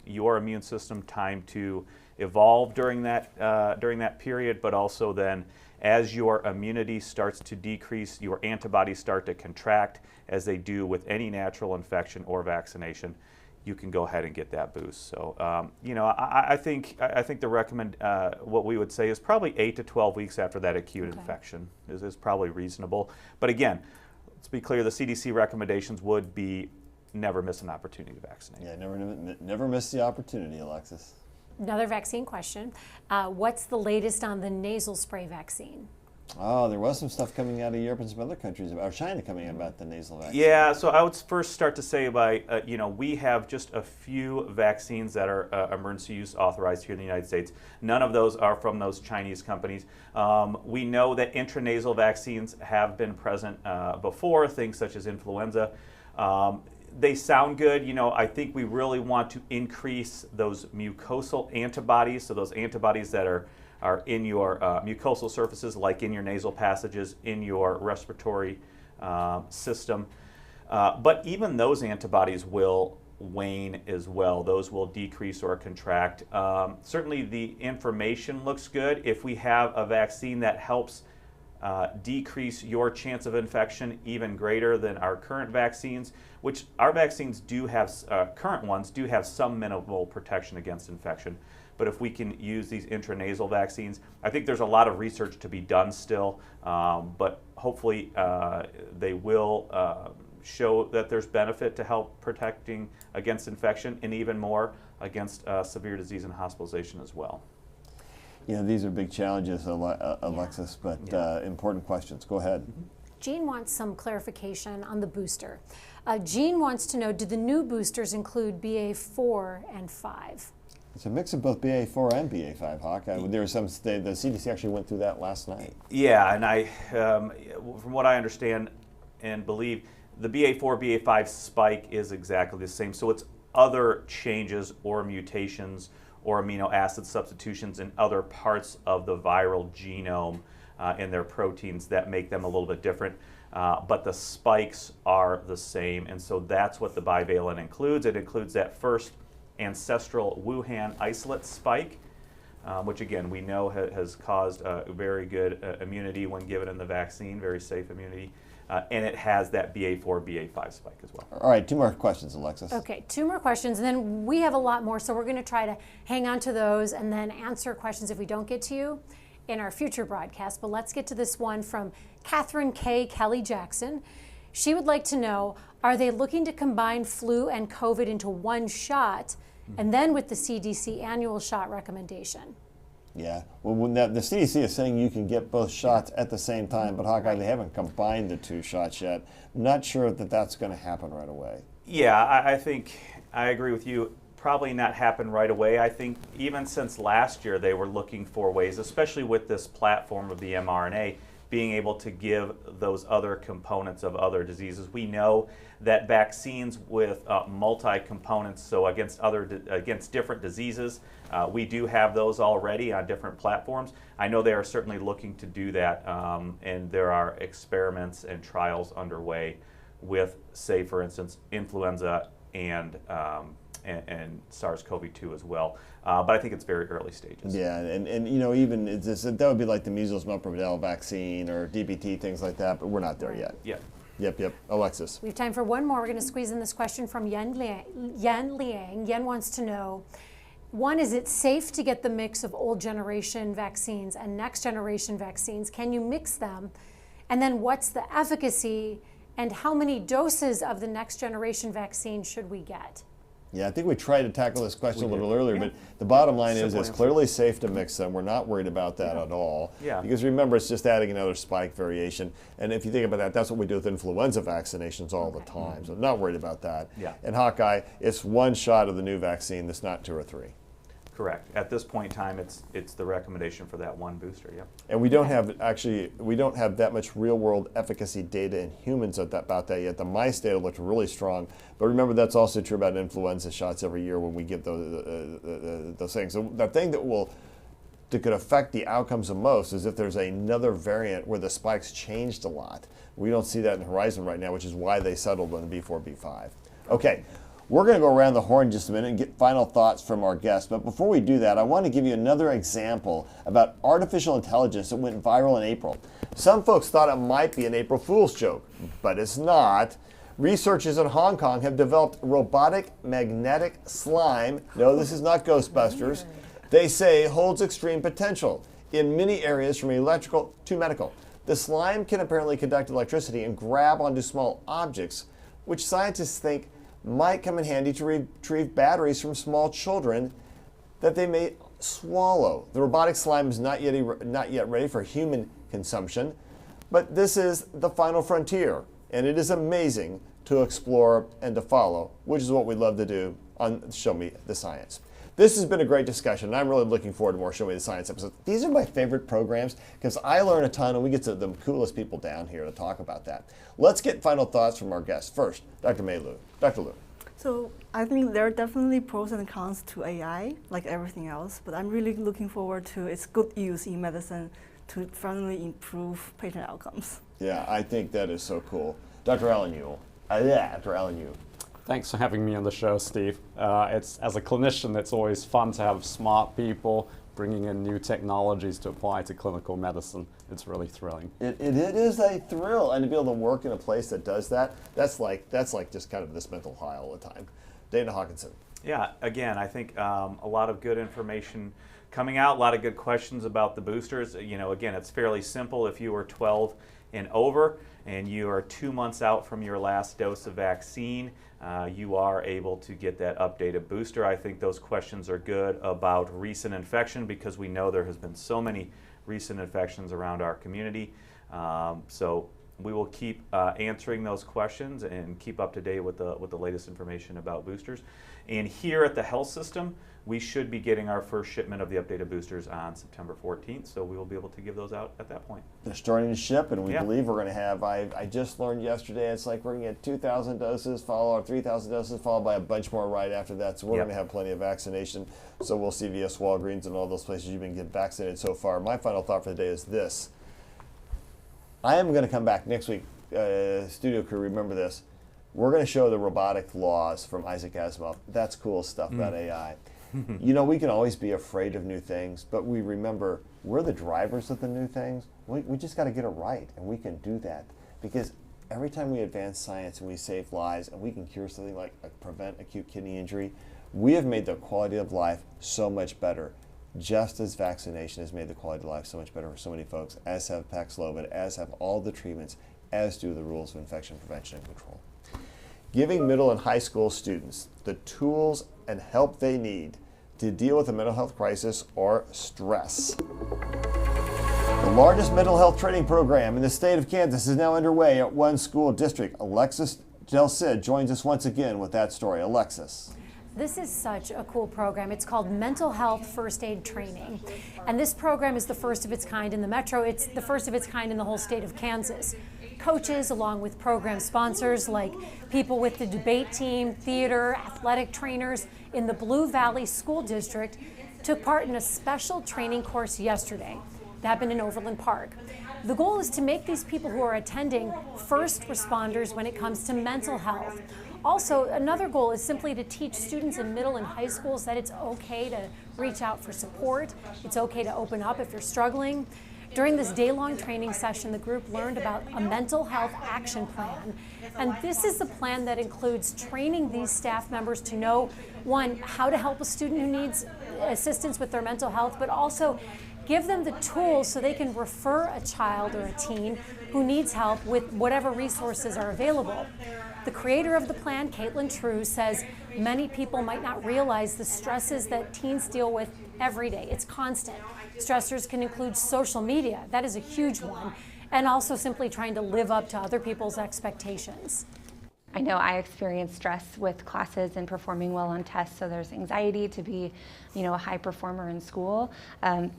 E: immune system time to evolve during that period, but also then as your immunity starts to decrease, your antibodies start to contract, as they do with any natural infection or vaccination, you can go ahead and get that boost. So, I think what we would say is probably 8 to 12 weeks after that acute infection is probably reasonable. But again, let's be clear, the CDC recommendations would be never miss an opportunity to vaccinate.
A: Yeah, never miss the opportunity, Alexis.
F: Another vaccine question. What's the latest on the nasal spray vaccine?
A: Oh, there was some stuff coming out of Europe and some other countries, or China coming out about the nasal vaccine.
E: Yeah, so I would first start to say we have just a few vaccines that are emergency use authorized here in the United States. None of those are from those Chinese companies. We know that intranasal vaccines have been present before, things such as influenza. They sound good. I think we really want to increase those mucosal antibodies, so those antibodies that are in your mucosal surfaces, like in your nasal passages, in your respiratory system. But even those antibodies will wane as well. Those will decrease or contract. Certainly the information looks good. If we have a vaccine that helps decrease your chance of infection even greater than our current vaccines, which our vaccines do have, current ones do have some minimal protection against infection. But if we can use these intranasal vaccines, I think there's a lot of research to be done still, but hopefully they will show that there's benefit to help protecting against infection and even more against severe disease and hospitalization as well.
A: You know, these are big challenges, Alexis, but important questions. Go ahead.
F: Jean wants some clarification on the booster. Jean wants to know, do the new boosters include BA4 and 5?
A: It's a mix of both BA4 and BA5, Hawk. There are some, the CDC actually went through that last night.
E: Yeah, and I, from what I understand and believe, the BA4, BA5 spike is exactly the same. So it's other changes or mutations or amino acid substitutions in other parts of the viral genome in their proteins that make them a little bit different. But the spikes are the same, and so that's what the bivalent includes. It includes that first ancestral Wuhan isolate spike, which again we know has caused very good immunity when given in the vaccine, very safe immunity. And it has that BA4, BA5 spike as well.
A: All right, 2 more questions, Alexis.
F: Okay, 2 more questions, and then we have a lot more, so we're going to try to hang on to those and then answer questions if we don't get to you in our future broadcast. But let's get to this one from Catherine K. Kelly Jackson. She would like to know, are they looking to combine flu and COVID into one shot, and then with the CDC annual shot recommendation?
A: Yeah, well, when the CDC is saying you can get both shots at the same time, but Hawkeye, they haven't combined the 2 shots yet. I'm not sure that that's going to happen right away.
E: Yeah, I think I agree with you. Probably not happen right away. I think even since last year, they were looking for ways, especially with this platform of the mRNA, being able to give those other components of other diseases. We know that vaccines with multi-components, so against different diseases, we do have those already on different platforms. I know they are certainly looking to do that, and there are experiments and trials underway with, say, for instance, influenza and SARS-CoV-2 as well. But I think it's very early stages.
A: Yeah, and you know, even that would be like the measles mumps rubella vaccine or DBT, things like that, but we're not there yet.
E: Yeah.
A: Yep. Alexis.
F: We have time for one more. We're going to squeeze in this question from Yan Liang. Yan wants to know, 1, is it safe to get the mix of old generation vaccines and next generation vaccines? Can you mix them? And then what's the efficacy and how many doses of the next generation vaccine should we get?
A: Yeah, I think we tried to tackle this question a little earlier, but the bottom line is it's clearly safe to mix them. We're not worried about that at all.
E: Yeah.
A: Because remember, it's just adding another spike variation. And if you think about that, that's what we do with influenza vaccinations all the time. So not worried about that.
E: Yeah.
A: And Hawkeye, it's 1 shot of the new vaccine. That's not 2 or 3.
E: Correct. At this point in time, it's the recommendation for that 1 booster. Yeah.
A: And we don't have that much real-world efficacy data in humans about that yet. The mice data looked really strong, but remember that's also true about influenza shots every year when we give those things. So the thing that could affect the outcomes the most is if there's another variant where the spikes changed a lot. We don't see that in the horizon right now, which is why they settled on the B4, B5. Okay. We're going to go around the horn just a minute and get final thoughts from our guests. But before we do that, I want to give you another example about artificial intelligence that went viral in April. Some folks thought it might be an April Fool's joke, but it's not. Researchers in Hong Kong have developed robotic magnetic slime. No, this is not Ghostbusters. They say holds extreme potential in many areas from electrical to medical. The slime can apparently conduct electricity and grab onto small objects, which scientists think might come in handy to retrieve batteries from small children that they may swallow. The robotic slime is not yet ready for human consumption, but this is the final frontier, and it is amazing to explore and to follow, which is what we love to do on Show Me the Science. This has been a great discussion, and I'm really looking forward to more Show Me the Science episodes. These are my favorite programs because I learn a ton, and we get to the coolest people down here to talk about that. Let's get final thoughts from our guests. First, Dr. Mei Lu. Dr. Lu.
D: So I think there are definitely pros and cons to AI, like everything else, but I'm really looking forward to its good use in medicine to finally improve patient outcomes.
A: Yeah, I think that is so cool. Dr. Alan Yu. Dr. Alan Yu.
C: Thanks for having me on the show, Steve. As a clinician, it's always fun to have smart people bringing in new technologies to apply to clinical medicine. It's really thrilling.
A: It is a thrill, and to be able to work in a place that does that, that's like just kind of this mental high all the time. Dana Hawkinson.
E: Yeah, again, I think a lot of good information coming out, a lot of good questions about the boosters. You know, again, it's fairly simple. If you are 12 and over and you are 2 months out from your last dose of vaccine, you are able to get that updated booster. I think those questions are good about recent infection because we know there has been so many recent infections around our community. So we will keep answering those questions and keep up to date with the latest information about boosters. And here at the health system, we should be getting our first shipment of the updated boosters on September 14th, so we will be able to give those out at that point.
A: They're starting to ship, and we believe we're going to have, I just learned yesterday, it's like we're going to get 2,000 doses, followed 3,000 doses, followed by a bunch more right after that, so we're going to have plenty of vaccination. So we'll CVS, Walgreens, and all those places you've been getting vaccinated so far. My final thought for the day is this. I am going to come back next week, studio crew, remember this. We're going to show the robotic laws from Isaac Asimov. That's cool stuff about AI. You know, we can always be afraid of new things, but we remember we're the drivers of the new things. We just got to get it right, and we can do that. Because every time we advance science and we save lives and we can cure something like prevent acute kidney injury, we have made the quality of life so much better. Just as vaccination has made the quality of life so much better for so many folks, as have Paxlovid, as have all the treatments, as do the rules of infection prevention and control. Giving middle and high school students the tools and help they need to deal with a mental health crisis or stress. The largest mental health training program in the state of Kansas is now underway at one school district. Alexis Del Cid joins us once again with that story. Alexis.
F: This is such a cool program. It's called Mental Health First Aid Training. And this program is the first of its kind in the Metro. It's the first of its kind in the whole state of Kansas. Coaches, along with program sponsors like people with the debate team, theater, athletic trainers in the Blue Valley School District, took part in a special training course yesterday. It happened in Overland Park. The goal is to make these people who are attending first responders when it comes to mental health. Also, another goal is simply to teach students in middle and high schools that it's okay to reach out for support. It's okay to open up if you're struggling. During this day-long training session, the group learned about a mental health action plan. And this is the plan that includes training these staff members to know, one, how to help a student who needs assistance with their mental health, but also give them the tools so they can refer a child or a teen who needs help with whatever resources are available. The creator of the plan, Caitlin True, says many people might not realize the stresses that teens deal with every day. It's constant. Stressors can include social media, that is a huge one, and also simply trying to live up to other people's expectations.
G: I know I experience stress with classes and performing well on tests, so there's anxiety to be, a high performer in school.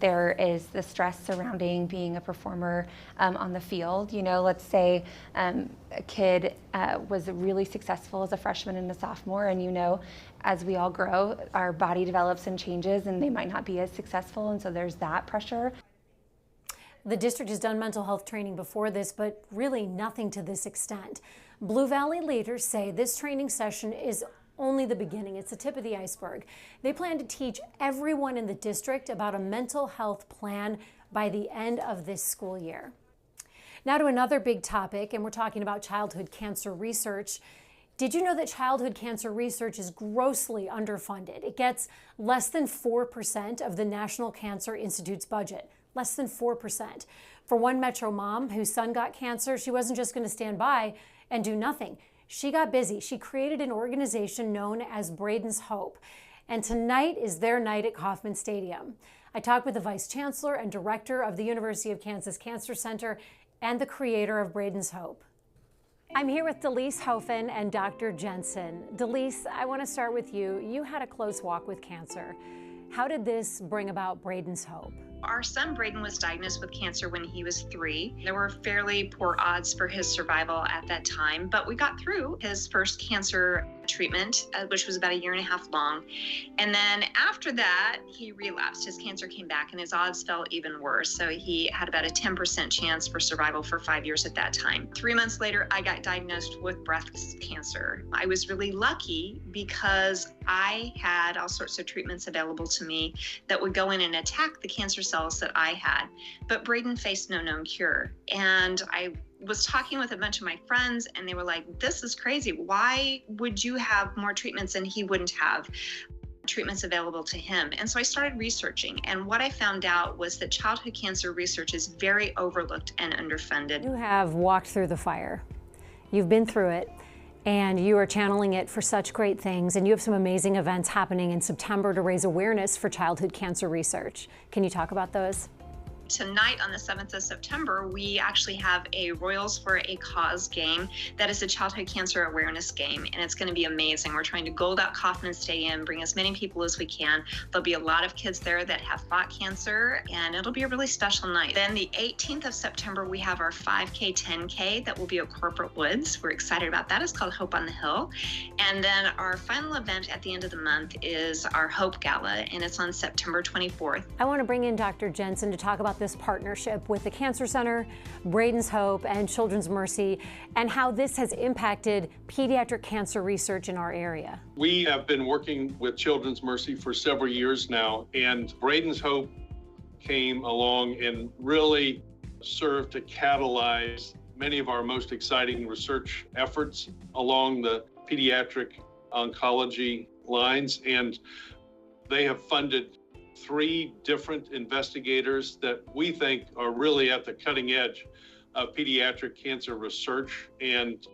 G: There is the stress surrounding being a performer on the field. Let's say a kid was really successful as a freshman and a sophomore, and as we all grow, our body develops and changes, and they might not be as successful, and so there's that pressure.
F: The district has done mental health training before this, but really nothing to this extent. Blue Valley leaders say this training session is only the beginning. It's the tip of the iceberg. They plan to teach everyone in the district about a mental health plan by the end of this school year. Now to another big topic, and we're talking about childhood cancer research. Did you know that childhood cancer research is grossly underfunded? It gets less than 4% of the National Cancer Institute's budget. Less than 4%. For one Metro mom whose son got cancer, she wasn't just going to stand by and do nothing. She got busy. She created an organization known as Braden's Hope. And tonight is their night at Kauffman Stadium. I talked with the Vice Chancellor and Director of the University of Kansas Cancer Center and the creator of Braden's Hope. I'm here with Delise Hofen and Dr. Jensen. Delise, I want to start with you. You had a close walk with cancer. How did this bring about Braden's Hope?
H: Our son Braden was diagnosed with cancer when he was 3. There were fairly poor odds for his survival at that time, but we got through his first cancer treatment, which was about 1.5 years long. And then after that, he relapsed. His cancer came back and his odds felt even worse. So he had about a 10% chance for survival for 5 years at that time. 3 months later, I got diagnosed with breast cancer. I was really lucky because I had all sorts of treatments available to me that would go in and attack the cancer cells that I had. But Braden faced no known cure. And I was talking with a bunch of my friends and they were like, this is crazy. Why would you have more treatments and he wouldn't have treatments available to him? And so I started researching. And what I found out was that childhood cancer research is very overlooked and underfunded.
F: You have walked through the fire. You've been through it. And you are channeling it for such great things. And you have some amazing events happening in September to raise awareness for childhood cancer research. Can you talk about those?
H: Tonight on the 7th of September, we actually have a Royals for a Cause game that is a childhood cancer awareness game, and it's going to be amazing. We're trying to gold out Kaufman Stadium, bring as many people as we can. There'll be a lot of kids there that have fought cancer, and it'll be a really special night. Then the 18th of September, we have our 5K, 10K that will be at Corporate Woods. We're excited about that. It's called Hope on the Hill. And then our final event at the end of the month is our Hope Gala, and it's on September 24th.
F: I want to bring in Dr. Jensen to talk about this partnership with the Cancer Center, Braden's Hope, and Children's Mercy, and how this has impacted pediatric cancer research in our area.
I: We have been working with Children's Mercy for several years now, and Braden's Hope came along and really served to catalyze many of our most exciting research efforts along the pediatric oncology lines, and they have funded 3 different investigators that we think are really at the cutting edge of pediatric cancer research. And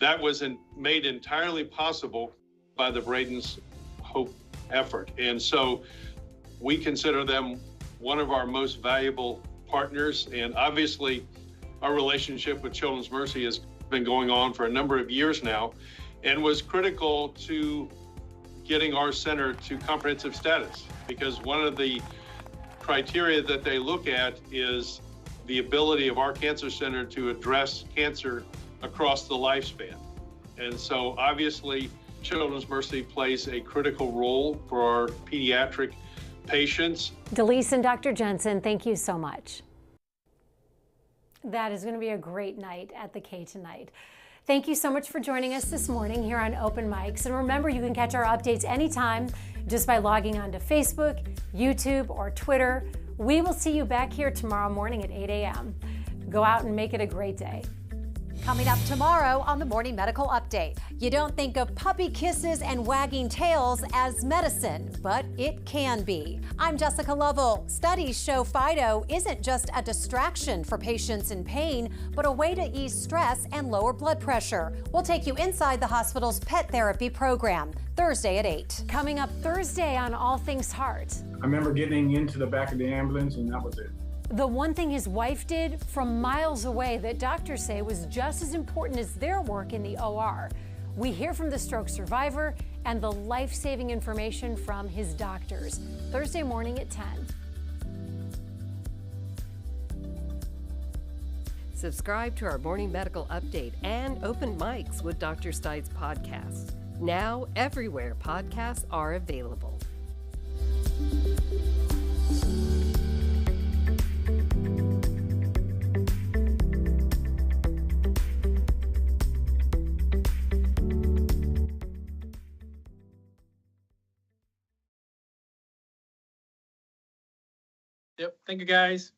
I: that was made entirely possible by the Braden's Hope effort. And so we consider them one of our most valuable partners. And obviously our relationship with Children's Mercy has been going on for a number of years now and was critical to getting our center to comprehensive status, because one of the criteria that they look at is the ability of our cancer center to address cancer across the lifespan. And so obviously Children's Mercy plays a critical role for our pediatric patients.
F: Delise and Dr. Jensen, thank you so much. That is going to be a great night at the K tonight. Thank you so much for joining us this morning here on Open Mics. And remember, you can catch our updates anytime just by logging on to Facebook, YouTube, or Twitter. We will see you back here tomorrow morning at 8 a.m. Go out and make it a great day.
J: Coming up tomorrow on the Morning Medical Update. You don't think of puppy kisses and wagging tails as medicine, but it can be. I'm Jessica Lovell. Studies show Fido isn't just a distraction for patients in pain, but a way to ease stress and lower blood pressure. We'll take you inside the hospital's pet therapy program, Thursday at 8.
F: Coming up Thursday on All Things Heart.
K: I remember getting into the back of the ambulance, and that was it.
F: The one thing his wife did from miles away that doctors say was just as important as their work in the OR. We hear from the stroke survivor and the life-saving information from his doctors. Thursday morning at 10.
L: Subscribe to our Morning Medical Update and Open Mics with Dr. Stites podcast. Now, everywhere podcasts are available.
I: Yep. Thank you, guys.